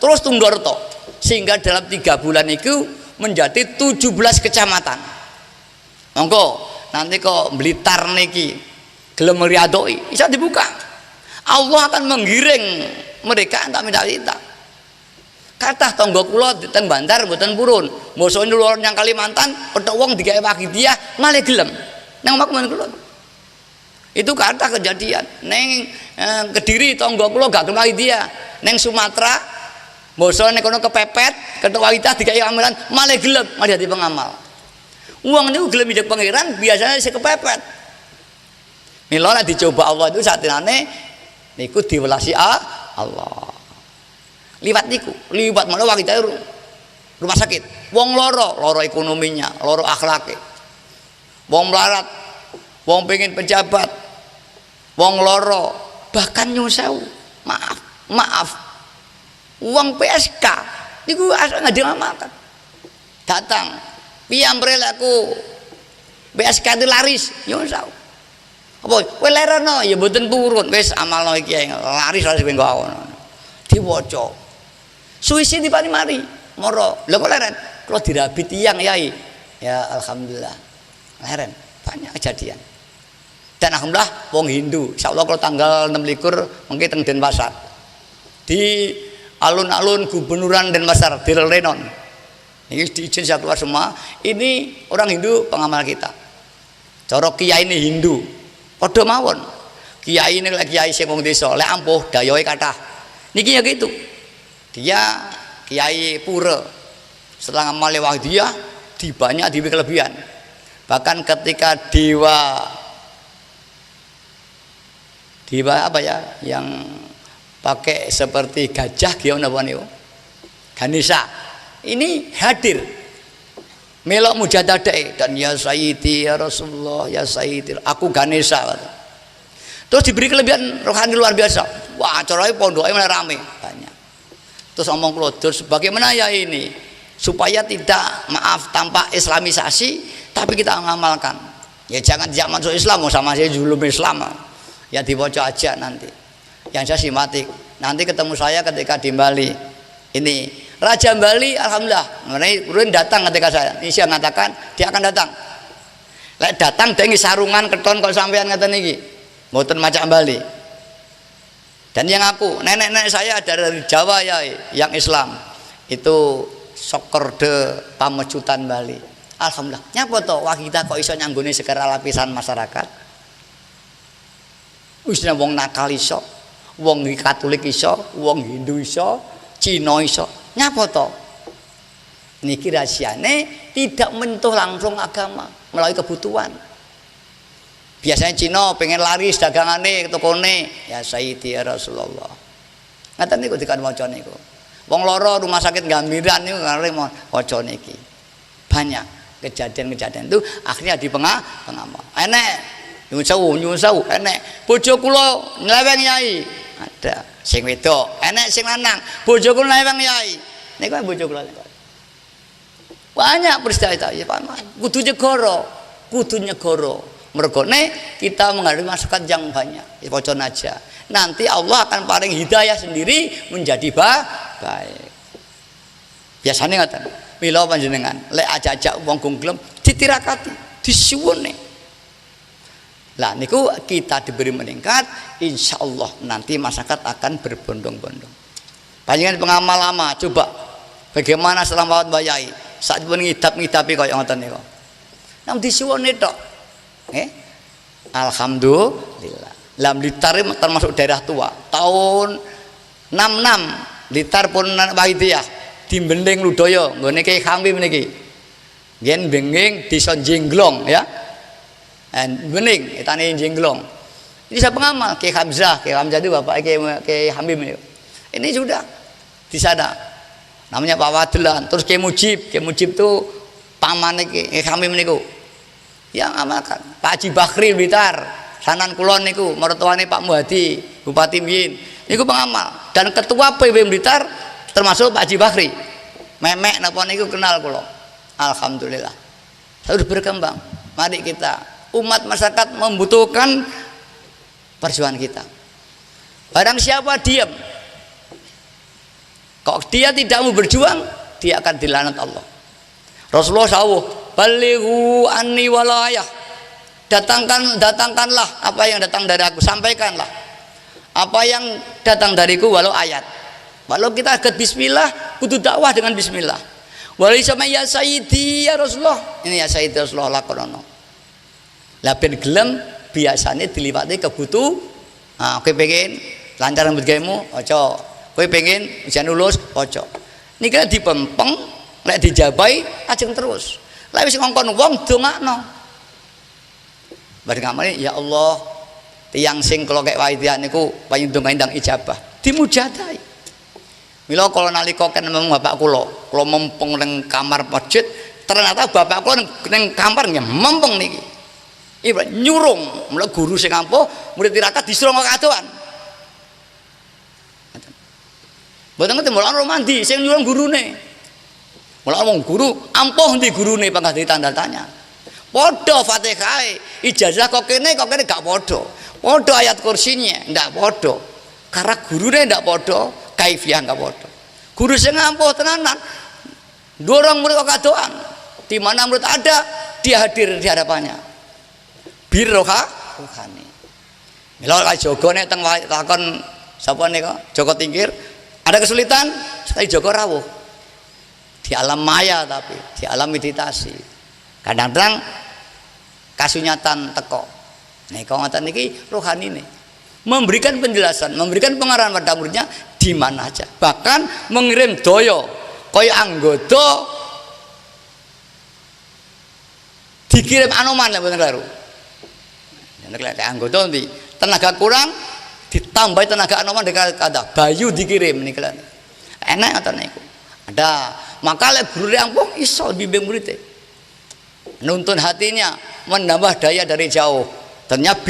terus tunggarto. Sehingga dalam 3 bulan itu menjadi 17 kecamatan. Monggo nanti kok Blitar niki gelem riadoi bisa dibuka. Allah akan menggiring mereka tak minta. Kathah tangga kula teng Bantar mboten purun. Mosok luar yang Kalimantan petok wong digawe wagi dia malah gelem. Nang omah kula. Itu kathah kejadian. Neng Kediri tangga kula gak gelem wagi dia. Neng Sumatera mosok nek kono kepepet ketok wagi digawe amalan malah gelem, malah dadi pengamal. Wong niku gelem hidup pangeran biasanya sing kepepet. Mila nek dicoba Allah itu satenane niku diwelasi Allah. Liwat niku, liwat malah wagi rumah sakit. Wong loro ekonominya, loro akhlake. Wong melarat, wong pengen pejabat, wong loro, bahkan nyusewu. Maaf. Wong PSK niku asal ngamalkan. Datang, piambrel aku PSK itu laris, nyusewu. Apa kowe lereno ya mboten purun, wis amalno iki laris kowe nggo. Diwaca. Suwisi dipani mari moro. Lho kok leren? Kula dirabi tiyang Yai. Ya alhamdulillah. Leren banyak kejadian. Dan alhamdulillah wong Hindu. Insyaallah kalau tanggal 26 mengki teng Denpasar. Di alun-alun gubernuran Denpasar di Renon. Ini diizin saya keluar semua. Ini orang Hindu pengamal kita. Cara kiai ini Hindu. Padha mawon. Kiai ini lek kiai sing wong desa, lek ampuh dayoe kathah. Niki ya gitu. Dia kiai pura. Setelah ngamal dia di banyak di kelebihan. Bahkan ketika dewa apa ya yang pakai seperti gajah gimana apa niku? Ganesha ini hadir melok mujadadah dan ya Sayyidi ya Rasulullah ya Sayyidi aku Ganesha. Terus diberi kelebihan rohani luar biasa. Wah, acaranya pondoknya mulai rame banyak. Terus omong klodur bagaimana ya ini supaya tidak maaf tanpa islamisasi tapi kita mengamalkan. Ya jangan tidak masuk Islam sama saya belum Islam. Ya dibaca aja nanti. Yang saya simatik nanti ketemu saya ketika di Bali. Ini Raja Bali alhamdulillah kemudian datang ketika saya ini saya mengatakan dia akan datang. Lek datang dengan sarungan keton kok sampean ngeten niki mboten macam Bali. Dan yang aku nenek-nenek saya dari Jawa ya yang Islam itu Sokorde Pamecutan Bali. Alhamdulillah nyapa to wah kita kok iso nyanggone segala lapisan masyarakat. Wis wong nakal iso, wong Katolik iso, wong Hindu iso, Cina iso. Nyapa to? Niki rahasiane tidak menyentuh langsung agama melalui kebutuhan. Biasanya Cina pengen laris dagangane tokone, ya Sayyidi ya Rasulullah. Ngaten niku dikan waca niku. Wong loro rumah sakit Gambiran niku kare waca niki. Banyak kejadian-kejadian itu akhirnya di pengamal. Enek nyun sewu enek bojo kula nleweng Yai. Ada sing wedok, enek sing lanang, bojo kula nleweng Yai. Niku bojo kula. Banyak peristiwa itu ya Pak. Kudu nyegoro. Mergone kita menghadapi masyarakat yang banyak. Ya pocon aja. Nanti Allah akan paring hidayah sendiri menjadi baik. Biasanya ngoten. Mila panjenengan lek ajak-ajak wong gunglem ditirakati, disuwune. Lah niku kita diberi meningkat, insya Allah nanti masyarakat akan berbondong-bondong. Panjenengan pengamal lama, coba bagaimana selama Mbak Yai saat pun ngidap-ngidapi kaya ngoten niku. Nang disuwune tok. Alhamdulillah. Lah Blitar termasuk daerah tua. Tahun 66 Blitar pun Wahidiyah di Bendeng Ludaya nggone Ki Khamim niki. Ngen benging desa Jenglong ya. Bening itane Jenglong. Ini saya pengamal Ki Hamzah itu bapak Ki Hamim itu. Ini sudah di sana. Namanya Pak Wadelan, terus Ki Mujib itu pamane Ki Hamim niku. Yang amalkan. Pak Haji Bakri Blitar, sanan kulon niku mertuane Pak Muhadi, Bupati Mbiyen. Niku pengamal dan ketua PB Blitar termasuk Pak Haji Bakri. Memek napa niku kenal kula. Alhamdulillah. Terus berkembang. Mari kita umat masyarakat membutuhkan perjuangan kita. Barang siapa diam, kok dia tidak mau berjuang, dia akan dilaknat Allah. Rasulullah SAW balighu anni walayah, datangkanlah apa yang datang dari aku, sampaikanlah apa yang datang dariku walau ayat. Walau kita agak bismillah, kudu dakwah dengan bismillah. Walau sama ya Sayyidi ya Rasulullah, ini ya Sayyidi Rasulullah lakonono. Lah ben gelem biasane diliwati kebutuh. Kowe pengen lancar rambut gayemu, aja. Kowe pengen ujian lulus, aja. Niki dipempeng, lek dijabai ajeng terus. Lek wis ngongkon wong dongakno. Bar ngamane ya Allah, tiyang sing kula kek waidian niku paling donga ndang ijabah. Dimujadahi. Mila kala nalika ken bapak kula mempeng ning kamar masjid, ternyata bapak kula ning kamar nggih mempeng niki. Ibarat nyurung, mulai guru sing ampuh, murid tirakat disuruh kadoan. Mboten ngerti mulane mandi sing nyurung gurune. Mulane wong guru ampuh ndi gurune pangkat ditanda tanya. Padha Fatihah, ijazah kok kene gak padha. Padha ayat kursinya ndak padha. Karena gurune ndak padha, kaifiah ndak padha. Guru sing ampuh tenanan. Dorong murid kadoan. Di mana murid ada, dia hadir di hadapannya. Rohani. Mila kaya Joko nek teng takon sapa nika? Joko Tingkir. Ada kesulitan, sekali Joko rawuh. Di alam maya tapi di alam meditasi. Kadang-kadang kasunyatan teko. Nika ngoten niki rohani nih. Memberikan penjelasan, memberikan pengarahan pada muridnya di mana aja. Bahkan mengirim doyo kaya anggota dikirim anoman mboten keliru. Nek anggota nanti tenaga kurang ditambah tenaga anoman dengan kata bayu dikirim nih kalian enak atau niku ada maka lek guru yang pun iso bimbing muridnya nuntun hatinya menambah daya dari jauh ternyata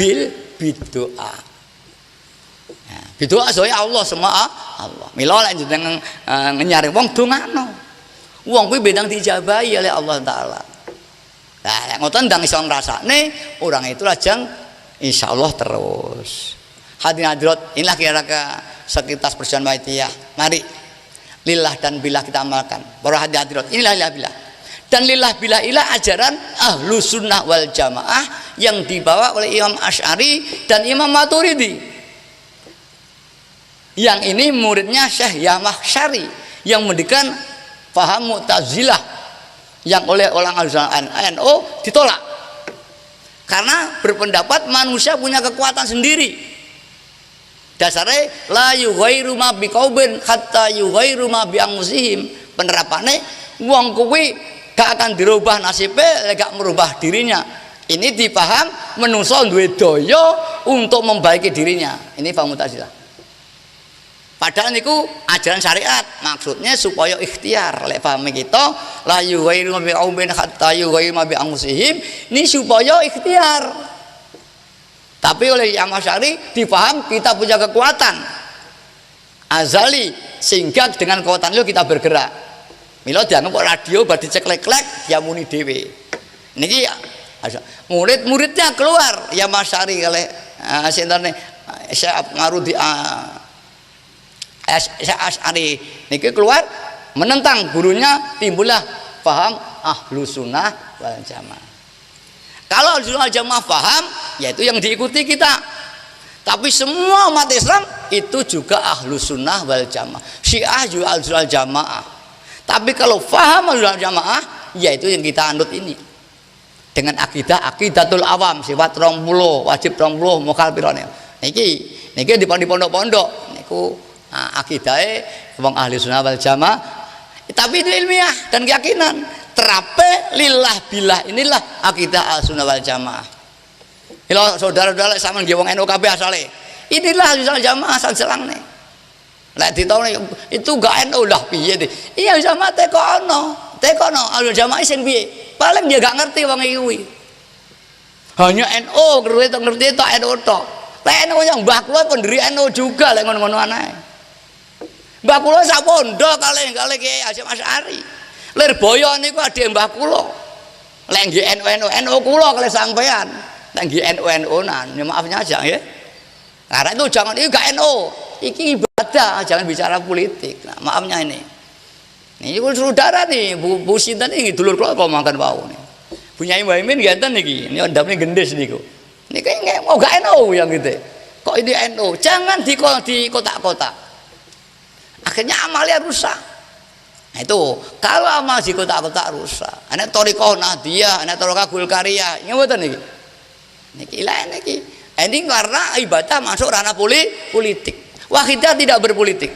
bidoa ya, bidoa soalnya Allah semua Allah mila lek jeneng nyaring wong dongano wong kuwi bendang dijabahi oleh Allah taala nah lek ngoten ndang iso ngrasakne orang itu lajeng insyaallah terus hadirin hadirat inilah kira-kira sekitar perjalanan Baitiyah mari lillah dan billah kita amalkan para hadirin hadirat inilah lillah billah dan lillah billah ilah ajaran ahlu sunnah wal jamaah yang dibawa oleh Imam Asy'ari dan Imam Maturidi yang ini muridnya Syekh Yahmah Syari yang mendikan paham Mu'tazilah yang oleh orang NU ditolak karena berpendapat manusia punya kekuatan sendiri dasarnya la yughairu ma biqaubin hatta yughairu ma bi anfusihim penerapannya wong kuwi gak akan dirubah nasibnya gak merubah dirinya ini dipaham menungso duwe daya untuk membaiki dirinya ini paham Mu'tazilah padahal niku ajaran syariat maksudnya supaya ikhtiar lek paham kita la yughairu ma biqaubin hatta yughairu ma bi anfusihim ini supaya ikhtiar tapi oleh Imam Asy'ari dipaham kita punya kekuatan azali sehingga dengan kekuatan itu kita bergerak mila dianggap radio badhe ceklek-klek dia muni dhewe niki murid-muridnya keluar Imam Asy'ari kalih sintane Syekh Marudi Asy'ari niki keluar menentang gurunya timbullah paham ahlu sunnah wal jamaah kalau ahlu sunnah wal jamaah paham yaitu yang diikuti kita tapi semua umat Islam itu juga ahlu sunnah wal jamaah syiah juga ahlu sunnah wal jamaah tapi kalau paham ahlu sunnah wal jamaah yaitu yang kita anut ini dengan akidatul awam sifat 20 wajib 20 mokal pirane niki di pondok-pondok niku akidahnya wong ahli sunnah wal jamaah tapi itu ilmiah dan keyakinan terape lillah billah inilah akidah ahli sunnah wal jamaah kalau saudara-saudara sama nggih wong NU kabeh asale inilah ahli sunnah wal jamaah asal selangne lek ditone itu gak NU lah piye deh iya jamaah tekono ahli jamaah sing piye paling dia gak ngerti wong iki hanya NU ngerti tok NU tok lek NU yang mbah kula pendiri NU juga lek ngono-ngono anae mbah kula sak pondok kalih Kiai Hasyim Asy'ari. Lir boyo niku adhe mbah kula. Lek nggih NU kula kalih sampean. Lek nggih NU-NU-nan, ya maafnya aja nggih. Karena itu jangan iki gak NU. Iki ibadah, jangan bicara politik. Nah, maafnya ini. Ini saudara nih, Bu Sinten iki dulur kula kok makan wau nih. Bu Nyai Muhaimin ngenten niki. Ini ndamne gendis niku. Niki mau gak NU yang gitu. Kok ini NU? Jangan di kotak-kotak. Akhirnya amalnya rusak. Nah itu kalau amal di kotak-kotak rusak. Ana thariqah Nahdiyah, ana thariqah Gulkariyah. Ngoten niki. Niki lain niki. Ini karena ibadah masuk ranah politik. Wahidah tidak berpolitik.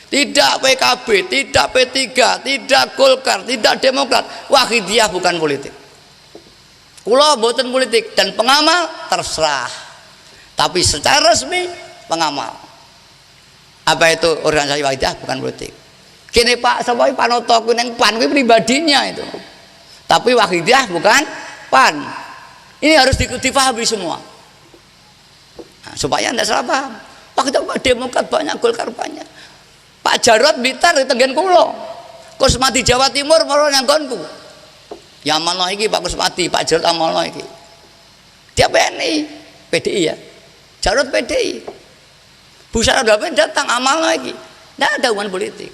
Tidak PKB, tidak P3, tidak Golkar, tidak Demokrat. Wahidiyah bukan politik. Kula mboten politik dan pengamal terserah. Tapi secara resmi pengamal. Apa itu organisasi wahidiyah bukan politik. Kini Pak Sopoy Panoto kuning PAN itu pribadinya itu. Tapi wahidiyah bukan PAN. Ini harus dipahami semua. Nah, supaya tidak salah paham. Waktu itu Demokrat banyak, Golkar banyak. Pak Jarod Blitar di Tenggen Kulo. Kusmati Jawa Timur malah nyanggonku. Ya amalno iki Pak Kusmati, Pak Jarod amalno iki. Dia PDI ya. Jarod PDI. Bu Sarah datang amal lagi, tidak ada hubungan politik.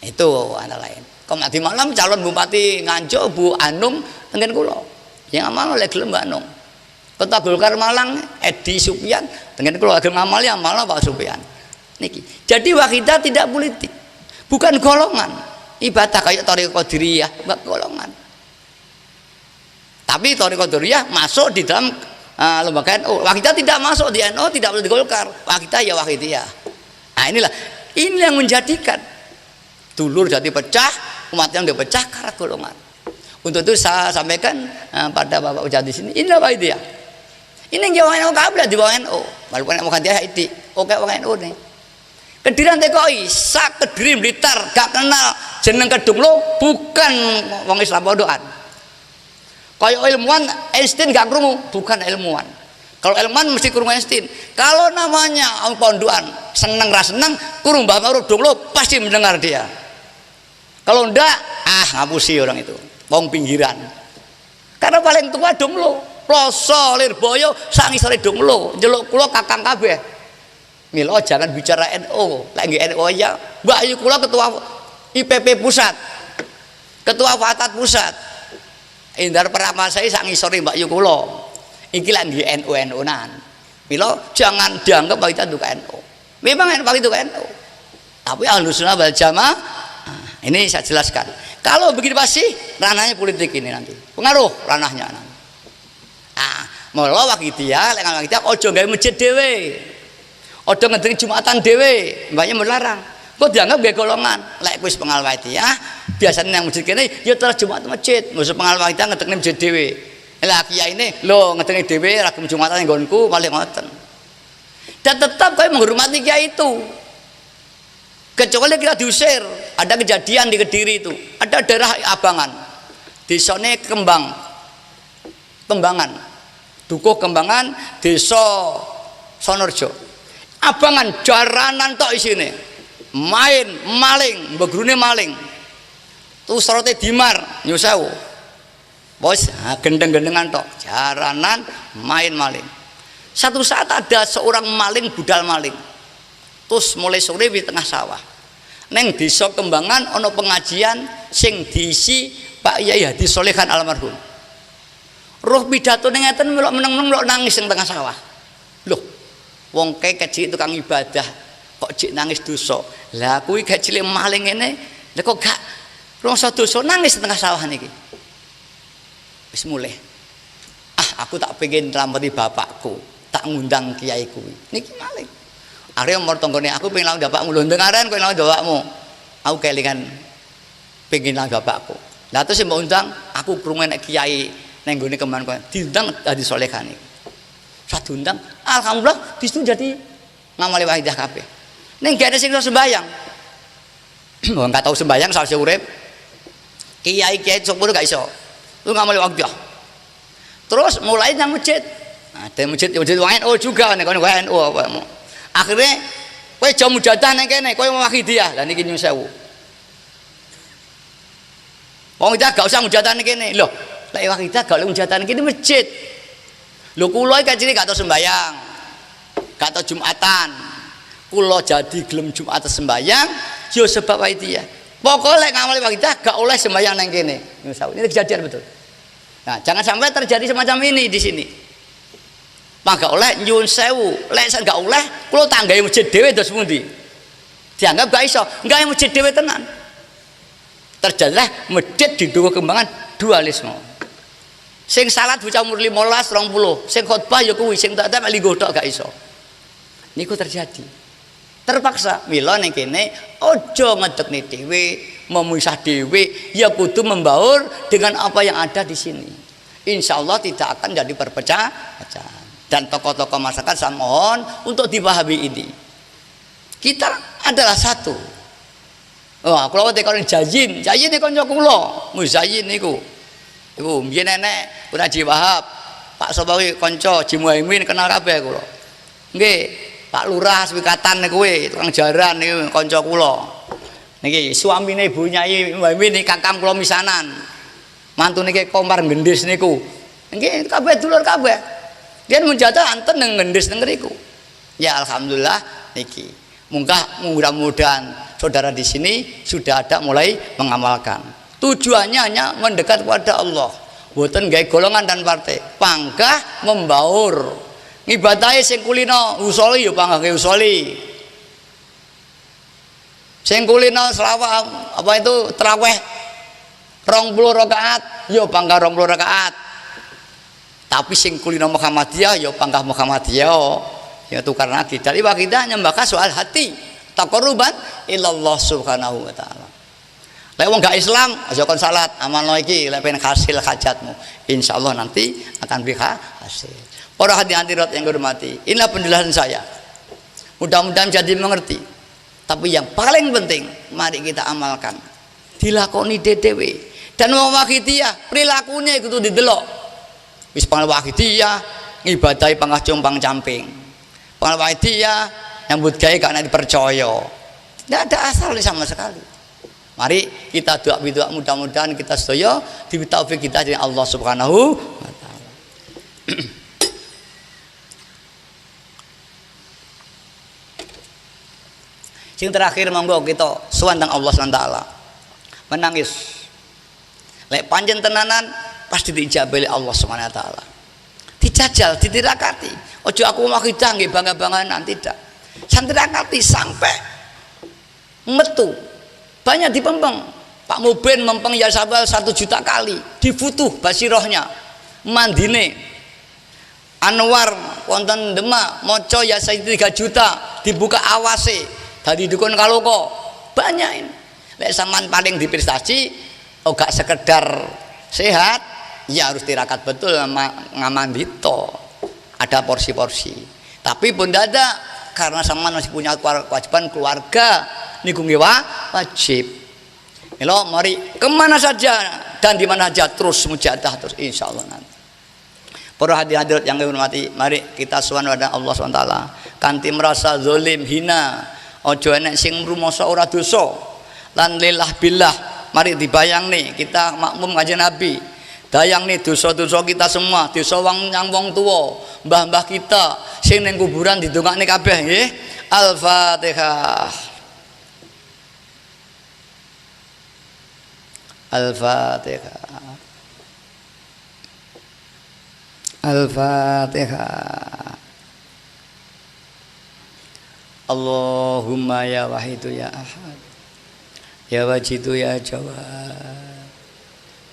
Itu antara lain. Komati malam calon Bupati Nganjuk Bu Anung tengen kula. Yang amal oleh gelem Mbak Anung. Kota Golkar Malang Edi Supian tengen kula gelem ngamal ya malah Pak Supian. Niki. Jadi wakidah tidak politik. Bukan golongan. Ibadah kayak Thariqah Qadiriyah, enggak golongan. Tapi Thariqah Qadiriyah masuk di dalam lembaga NU. Wakidah tidak masuk di NU, tidak boleh di Golkar. Wakidah ya wakidiyah. Nah inilah ini yang menjadikan dulur jadi pecah, umat yang dipecah karena golongan. Untuk itu saya sampaikan pada Bapak Ustadz di sini, inilah wakidiyah. Ini yang NU kabeh di bawah NU. Walaupun NU wakidiyah itu, oke orang NU nih. Kedirian TKI, sak Kediri Blitar, gak kenal jeneng Kedung lo, bukan wong Islam bodohan. Kayak ilmuwan Einstein gak krungu, bukan ilmuwan. Kalau ilmuwan mesti krungu Einstein. Kalau namanya ponduan seneng ra seneng, krungu Mbah Maruf Donglo pasti mendengar dia. Kalau ndak, ngapusi orang itu, wong pinggiran. Karena paling tua Donglo, Ploso Lirboyo sangi sore Donglo, njeluk kula kakang kabeh. Milo jangan bicara NU, lagi NU aja. Mbak Ayu kula ketua IPP pusat, ketua Fatat pusat. Indar Paramasai sak ngisore Mbak Ayu kula. Iki lak nggih NU-NU-nan. Milo jangan dianggap bahwa kita itu NU. Memang NU itu NU. Tapi Ahlussunnah wal Jamaah ini saya jelaskan. Kalau begini pasti ranahnya politik ini nanti. Pengaruh ranahnya nanti. Mula wakidiyah, lek wakidiyah ojo gawe masjid dhewe. Ojo ngedeng Jumatan dhewe, mbaknya melarang. Kok dianggap gak golongan? Lek wis pengal wakidiyah, biasanya yang masjid kene ya terus Jumat masjid, musuh pengal wakidiyah ngedeng masjid dhewe. Lah kiai ini lho ngedeng dhewe ragam Jumatan nggonku paling ngoten. Dan tetap kau menghormati kiai itu. Kecuali kita diusir, ada kejadian di Kediri itu, ada daerah Abangan, desane Kembangan, Dukuh Kembangan, desa Sonorjo. Abangan jaranan tok isine. Main maling, mbegrune maling. Tu sorote dimar nyusewu. Bos, gendeng-gendengan tok, jaranan main maling. Satu saat ada seorang maling budal maling. Terus mulai sore di tengah sawah. Neng desa Kembangan ono pengajian sing diisi Pak Yai Hadi Solehan almarhum. Roh pidato ning ngeten melok meneng-meneng nangis ning tengah sawah. Loh, wong kae kecil tukang ibadah kok jek nangis dosa. Lah kuwi gak cilik maling ngene, lha kok gak rasa dosa nangis tengah sawah niki. Wis mulai. Aku tak pengen nylameti bapakku, tak ngundang kiai kuwi. Niki maling. Akhirnya umur tonggone aku pengen lawan bapakmu, lho dengaran kowe lawan bapakmu. Aku kelingan pengen lawan bapakku. Lah terus mbok undang, aku krungu nek kiai neng gone Kembangan kowe diundang Hadi Solehan iki. Saat diundang, alhamdulillah disitu jadi ngamali wahidah kabeh. Ning gak ada sing iso sembayang. Wong gak tau sembayang sausé urip. Kiai-kiai sepuro gak iso. Lu ngamali wahidah. Terus mulai nang masjid. Nah, ada masjid wong NU juga nek kono NU apa. Akhirnya kowe aja mujadah nang kene, kowe wahidiyah. Lah niki nyuwun sewu. Wong iki gak usah mujadah nang kene. Loh, lek wahidah gak oleh mujadah nang kene masjid. Lho kula iki kacine gak tau sembayang. Gak tau Jumatan. Kula jadi gelem Jumatan sembayang yo sebab wahidiyah. Pokoke lek ngamali wahidah gak oleh sembayang nang kene. Ini kejadian betul. Nah, jangan sampai terjadi semacam ini di sini. Maka oleh nyuwun sewu, lek gak oleh kula tanggahe masjid dhewe terus pundi? Dianggap gak iso, gawe masjid dhewe tenan. Terjadilah masjid di Dukuh Kembangan dualisme. Sing salat bocah umur 15, 20, sing khotbah ya kuwi, sing tak linggo tok gak iso. Niku terjadi. Terpaksa mila ning kene aja ngedekne dhewe, memisah dhewe, ya kudu membaur dengan apa yang ada di sini. Insya Allah tidak akan jadi perpecahan. Dan tokoh-tokoh masyarakat saya mohon untuk dipahami ini. Kita adalah satu. Wah, kalau tekan Jazin ini kanca kula, Muzayin niku. Iku mbiyen nenek Kun Haji Wahab, Pak Sobawi kanca Haji Muhaimin kenal kabeh kula. Nggih, Pak Lurah Swikatan niku kuwi, tukang jaran niku kanca kula. Niki suamine Ibu Nyai Muhaimin niki kakang kula misanan. Mantune niki Komar Gendis niku. Nggih kabeh dulur kabeh. Dia menjata anten nang ngendis nang ngriku. Ya alhamdulillah niki. Mudah-mudahan saudara di sini sudah ada mulai mengamalkan. Tujuannya hanya mendekat kepada Allah. Boten gawe golongan dan partai. Panggah membaur. Ngibadahe sing kulino usoli ya panggah ke usoli. Sing kulino selawat apa itu tarawih 20 rakaat ya panggah 20 rakaat. Tapi sing kulino Muhammadiyah ya panggah Muhammadiyah. Ya tukar lagi. Dari wakidah nyembah soal hati. Taqarruban ilallah subhanahu wa ta'ala. Lek wong gak Islam aja kon salat amalno iki lek pengen hasil hajatmu insyaallah nanti akan bisa hasil. Para hadirin yang hormati, inilah penjelasan saya. Mudah-mudahan jadi mengerti. Tapi yang paling penting mari kita amalkan. Dilakoni dhewe. Dan wong wakidiyah perilakunya itu didelok. Wis pangal wakidiyah ngibadahi pangah cumpang camping. Pangal wakidiyah nyambut gawe gak dipercaya. Tidak ada asal sama sekali. Mari kita doa mudah-mudahan kita sedaya diberi taufik kita dari Allah Subhanahu wa taala. Sing terakhir monggo kita sowan teng Allah Subhanahu wa taala. Menangis. Lek panjen tenanan pasti diijabahi Allah Subhanahu wa taala. Dijajal, ditirakati. Ojo aku mau kita nggih bangga-bangganan tidak. Santirakati sampai metu. Banyak dipempeng. Pak Mubin mempeng ya sabal 1 juta kali. Difutuh basirohnya. Mandine. Anwar wonten Demak moco ya 3 juta. Dibuka awase. Dari dukun kaloko. Banyak ini. Lek sampean paling diprestasi gak sekedar sehat, ya harus tirakat betul ngamandito. Ada porsi-porsi. Tapi pun ada karena sampean masih punya kewajiban keluarga. Niku nggih wajib. Mila mari kemana saja dan di mana saja terus mujahadah terus insyaallah nanti. Para hadirat yang dihormati, mari kita sowan pada Allah SWT. Kanthi merasa zalim hina, aja enek sing rumoso ora dosa. Lan lillah billah, mari dibayang nih kita makmum kanjeng Nabi. Dayang nih dosa-dosa kita semua, dosa wong tuwa, mbah-mbah kita sing ning kuburan didongakne kabeh nggih. Al-Fatihah. Al-Fatihah. Al-Fatihah. Allahumma ya wahidu ya ahad, ya wajidu ya jawad,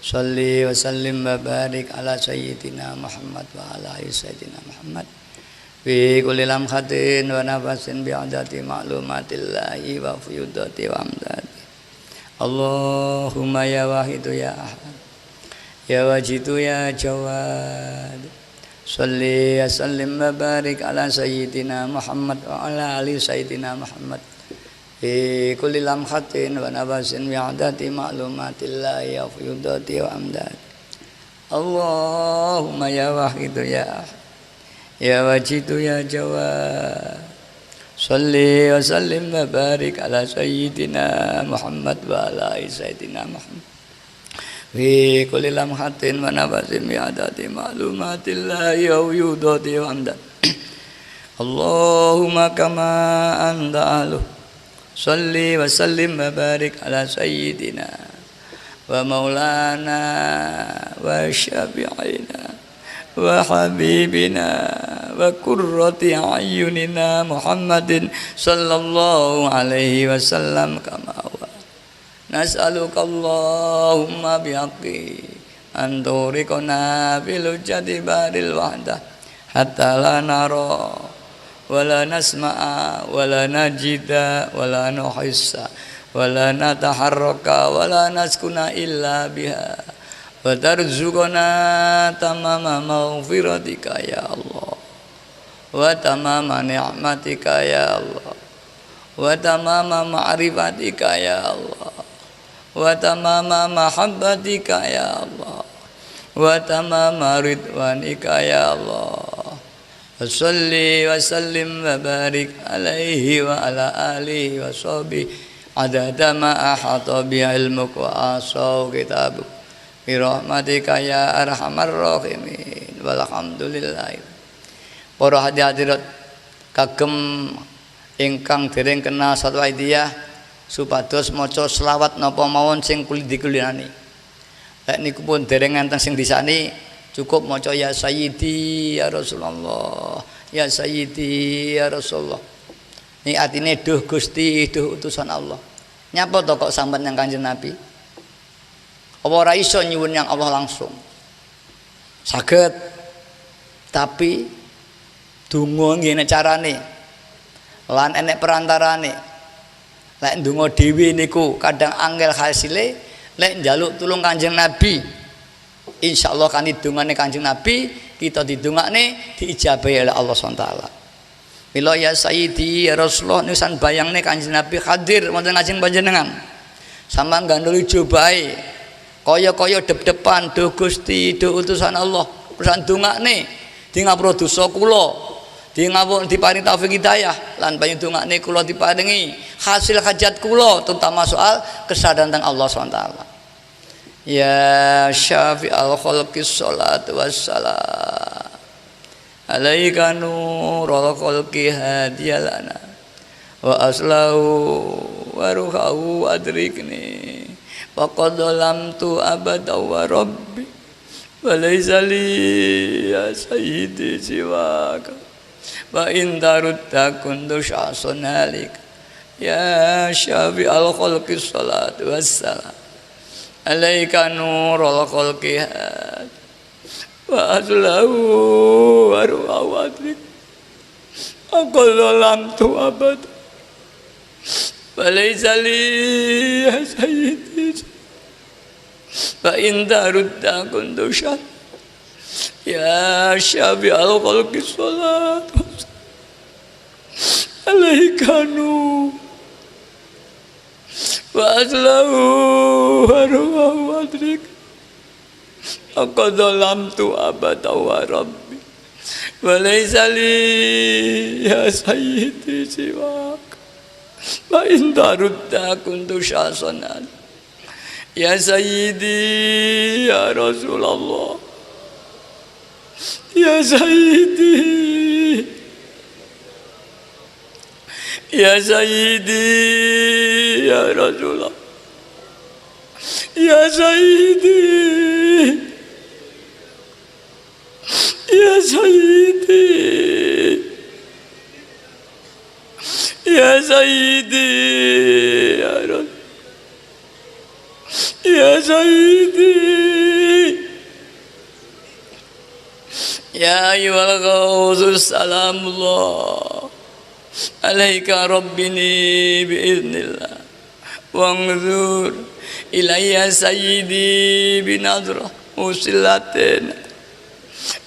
salli wa sallim wa barik ala sayyidina Muhammad wa ala sayyidina Muhammad fi kulli lamhatin wa nafasin bi'adati ma'lumatillahi wa fiyudati wa amdati. Allahumma ya wahidu ya ahad, ya wajidu ya jawad, salli wa sallim wa barik ala sayyidina Muhammad wa ala ali sayyidina Muhammad fi kulli lamhatin wa nafasin bi'adati ma'lumatillahi wa fiyudati wa amdati. Allahumma ya wahidu ya ahad, ya wajidu ya jawad, salli wa sallim wa barik ala sayyidina Muhammad wa ala sayyidina Muhammad fi kulli lamhatin wa nafasin bi'adati ma'lumatillahi wa yudati wa amdan. Allahumma kama anta ahluh, salli wa sallim wa barik ala sayyidina wa maulana wa syafi'ina wa habibina wa qurrati ayunina Muhammadin sallallahu alaihi wasallam kama wa nas'aluka Allahumma bihaqqi an turiqana bil jadi baril wahdah hatta la nara wa la nasma'a wa la najida wa la nuhissa wa la nataharraka wa la naskuna illa biha wa tarzuqana tamama maghfiratika ya Allah wa tamama ni'matika ya Allah wa tamama ma'rifatika ya Allah wa tamama mahabbatika ya Allah wa tamama ridwanika ya Allah. Wa salli wa sallim wa barik alaihi wa ala alihi wa sahbihi adada ma ahata bi ilmuka wa asaw kitabuk bi rahmatika ya arhamar rahimin. Walhamdulillah. Para hadirat kagem ingkang dereng kenal satu idea supados maca selawat napa mawon sing dikulinani. Lek niku pun dereng enten sing disani cukup maca ya sayyidi ya Rasulullah, ya sayyidi ya Rasulullah. Ini artinya duh Gusti, duh utusan Allah. Nyapa to kok sampean yang Kanjeng Nabi? Apa ora iso nyuwun yang Allah langsung? Saged. Tapi donga ngene carane. Lan enek perantarane. Lek ndonga dhewe niku kadang angel hasile, lek njaluk tulung Kanjeng Nabi. Insyaallah kan dongane Kanjeng Nabi, kita didongakne diijabahi oleh Allah SWT. Mila ya Sayyidi ya Rasulullah nisan bayangne Kanjeng Nabi hadir wonten ngajeng panjenengan. Sampeyan gandul ijo bae. Kaya-kaya dep-depan duh Gusti, duh utusan Allah. Pesan dongakne di ngapura dosa kula, di ngapura diparingi taufik hidayah lan panyudongakne kula diparingi hasil hajat kula terutama soal kesadaran tentang Allah SWT. Ya syafi'al khalqis salatu wassalam alaika nurul khalqi hadiyalana wa aslahu wa ruhahu adrikni faqad lamtu abada wa rabbi wa laysa li ya sayyidi siwaka wa in tarudda kuntu syahsun halik ya syafi'al khalqis salatu wassalam alaika nurul khalqi wa aslahu wa ruhahu adrik faqad lamtu abada wa laysa li ya sayyidi fa in tarudda kuntu syah ya syafi'al khalqi salat alaika nur wa aslahu wa ruhahu adrik faqad lamtu abada wa rabbi wa laysa li ya sayyidi siwak wa in tarudda kuntu syahsan ya sayyidi ya Rasulullah ya sayyidi ya sayyidi ya Rasulullah ya sayyidi ya sayyidi ya sayyidi ya Rasulullah ya sayyidi ya ayyuhal ghawsus salamullah alaika rabbini biiznillah wanzur ilayya sayyidi binadra musilatin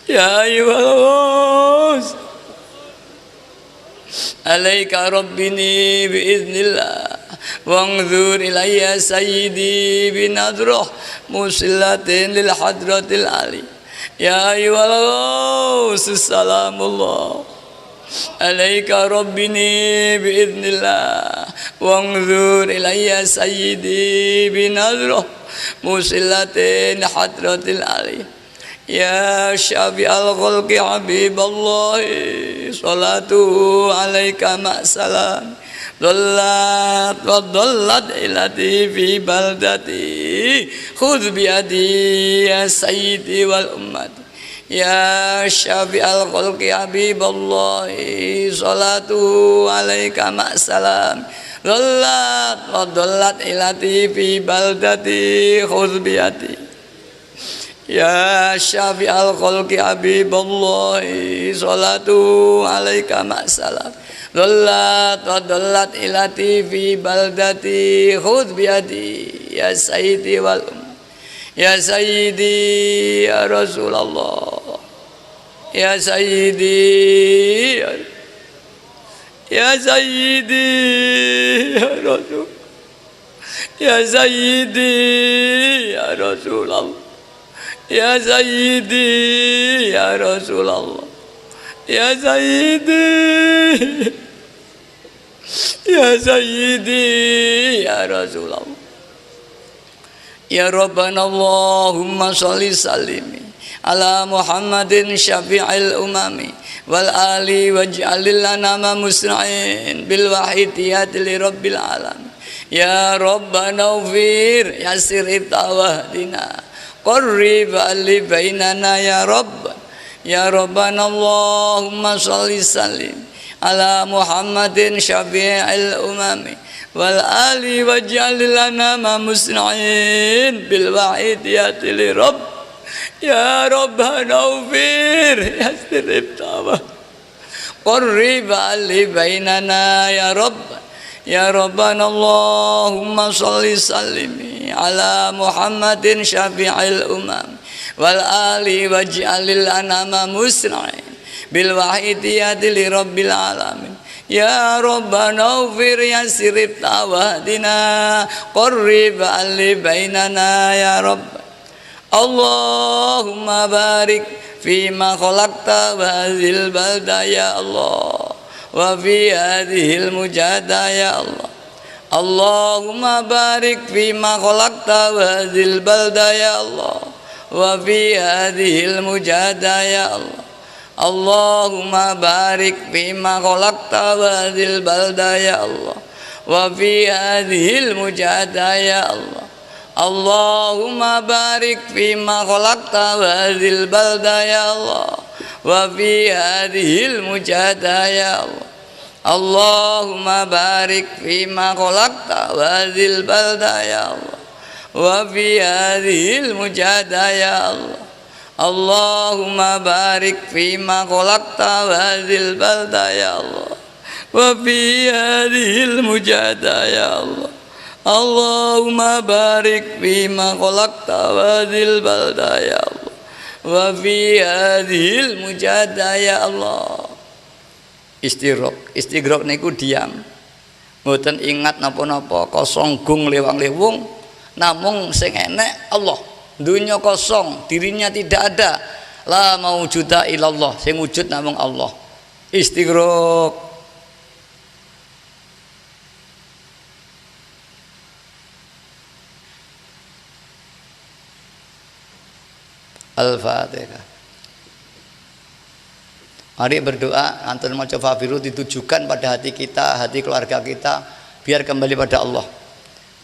ya ayyuhal ghaws alaika rabbini biiznillah wanzur ilayya sayyidi binadrah musilatin lil hadratil ali ya ayyuhal ghaus salamullah alaika rabbini biiznillah wanzur ilayya sayyidi binadrah musilatin hadratil ali ya syafi'al khalqi habiballahi salatu alaika ma'salam dollat wa dollat ilati fi baldati khudh biyadi ya sayyidi wal ummat ya syafi'al khalqi habiballahi salatu alaika ma'salam dollat wa dollat ilati fi baldati khudh biyadi ya syafi'al khalqi habiballahi salatu alaika ma'salam dollat wa dollat ilati fi baldati khudh biyadi ya sayyidi wal ya sayyidi ya Rasulullah ya sayyidi ya sayyidi ya Rasul ya sayyidi ya Rasulullah ya sayyidi ya Rasulullah ya sayyidi ya sayyidi ya Rasulullah ya Rabbana Allahumma sholli sallimi ala Muhammadin syafi'il umami wal ali waj'alil lana musna'in bil wahidiyati li rabbil alamin Ya Rabbana ufir yasir ibtawahdina qarrib ali bainana ya Rabb. Ya Rabbana Allahumma sholli sallim ala Muhammadin syafi'il umami wal ali waj'al lana ma musna'in bil wahidiyati li Rabb. Ya Rabbana ufir yasir ibtawah qarrib ali bainana ya Rabb. Ya Rabbana Allahumma sholli sallimi ala Muhammadin syafi'il umam wal ali waj'alil anama musna'in bil wahidiyati li rabbil alamin. Ya Rabbana ufir yasir tawahdina qarrib ali bainana ya Rabb. Allahumma barik fima khalaqta hadhil balda ya Allah wa fi hadhil mujahada ya Allah. Allahumma barik fima khalaqta hadhil balda ya Allah wa fi hadhil mujahada ya Allah. Allahumma barik fima khalaqta hadhil balda ya Allah wa fi hadhil mujahada ya Allah. Allahumma barik fima khalaqta hadhil balda ya Allah wa fi hadhil mujahada ya Allah. Allahumma barik fima khalaqta hadhil balda ya Allah wa fi hadhil mujahada ya Allah. Allahumma barik fima khalaqta hadhil balda ya Allah wa fi hadhil mujahada ya Allah. Allahumma barik fima khalaqta hadhil balda ya Allah wa fi hadhil mujahada ya Allah. Istighraq niku diam, mboten ingat napa-napa, kosong gung lewang-lewung, namung sing enek Allah. Dunia kosong, dirinya tidak ada. La maujuda illallah, sing wujud namung Allah. Istighraq. Al-Fatihah. Mari berdoa, antum maca fafiru ditujukan pada hati kita, hati keluarga kita, biar kembali pada Allah.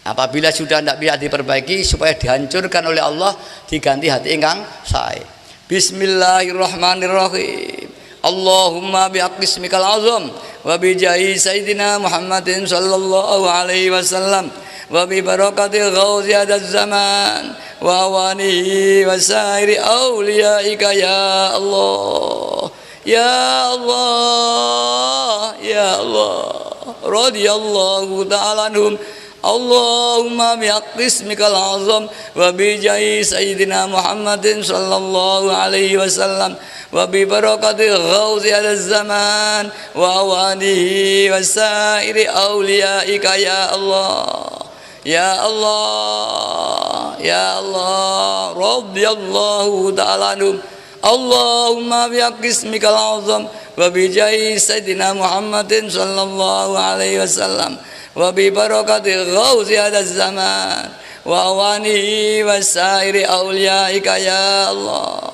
Apabila sudah tidak bisa diperbaiki, supaya dihancurkan oleh Allah, diganti hati ingkang sae. Bismillahirrahmanirrahim. Allahumma bihaqqismikal azam wa bi jahi sayyidina Muhammadin sallallahu alaihi wasallam wa bi barakati ghauzi hadzal zaman wa awanihi wa sairi auliyaika ya Allah. Ya Allah, ya Allah, radhiyallahu ta'ala anhum. Allahumma bihaqqismikal azam wa bi jahi sayyidina Muhammadin sallallahu alaihi wasallam wa bi barakati ghauzi hadzal zaman wa awanihi wa sairi auliyaika ya Allah. Ya Allah, ya Allah, radhiyallahu ta'ala anhum. Allahumma bihaqqismikal azam wa bi jahi sayyidina Muhammadin sallallahu alaihi wasallam wa bi barakati ghauzi hadzal zaman wa awanihi wa sairi auliyaika ya Allah.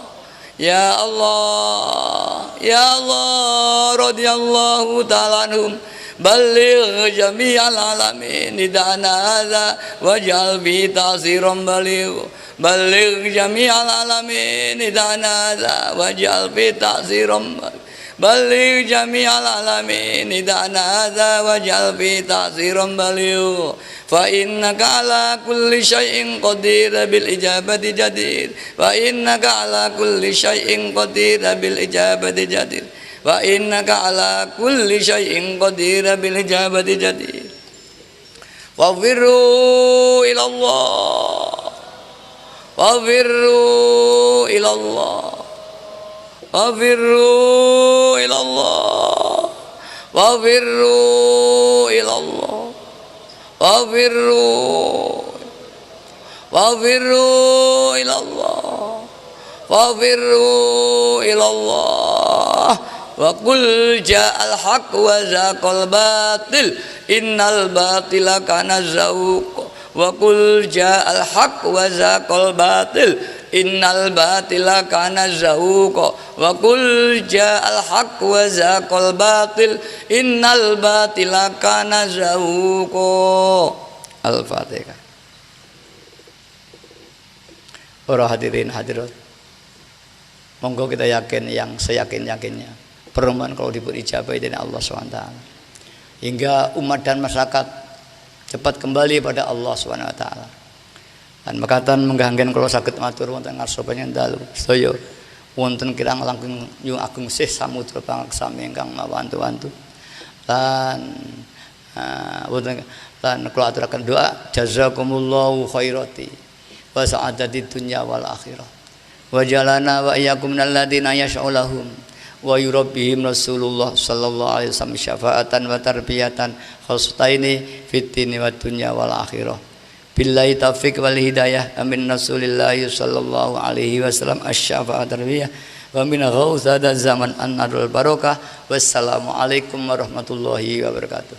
Ya Allah, ya Allah, radhiyallahu ta'ala anhum. Balligh jami'al alamin nidana hadza waj'al bi ta'siran baligh. Balligh jami'al alamin nidana hadza waj'al bi ta'siran baligh. Balligh jami'al alamin nidana hadza waj'al bi ta'siran baligh. Fa innaka ala kulli syai'in qadir bil ijabati jadir. Fa innaka ala kulli syai'in qadir bil ijabati jadir. Wa innaka ala kulli syai'in qadir bil ijabati jadir. Wa firru ila Allah. Wa firru ila Allah. Wa firru ila Allah. Wa firru ila Allah. Wa firru ila Allah. Wa firru ila Allah. Wa qul ja'al haqq wa zaqal batil innal batila kana zahuq. Wa qul ja'al haqq wa zaqal batil innal batila kana zahuq. Wa qul ja'al haqq wa zaqal batil innal batila kana zahuq. Al-Fatihah. Para hadirin hadirat, monggo kita yakin yang seyakin-yakinnya permohonan kalau diberi ijabah dari Allah SWT, hingga umat dan masyarakat cepat kembali pada Allah SWT. Dan makatan mengganggen kalau sakit matur wonten ngarsa panjenengan sedaya wonten kirang langkung yung agung sih samudra pangaksami ingkang mawantu-wantu lan wonten lan kula aturaken doa jazakumullahu khairati wa sa'adati dunya wal akhirah wa jalana wa iyyakum minal ladzina yash'ulahum wa yurabbihim Rasulullah sallallahu alaihi wasallam syafaatan wa tarbiyatan khosataini fid dini wa dunya wal akhirah. Billahi taufiq wal hidayah. Amin. Rasulillah sallallahu alaihi wasallam asy-syafa'at tarbiyah wa min ghausada zaman an-narul barakah. Wassalamu alaikum warahmatullahi wabarakatuh.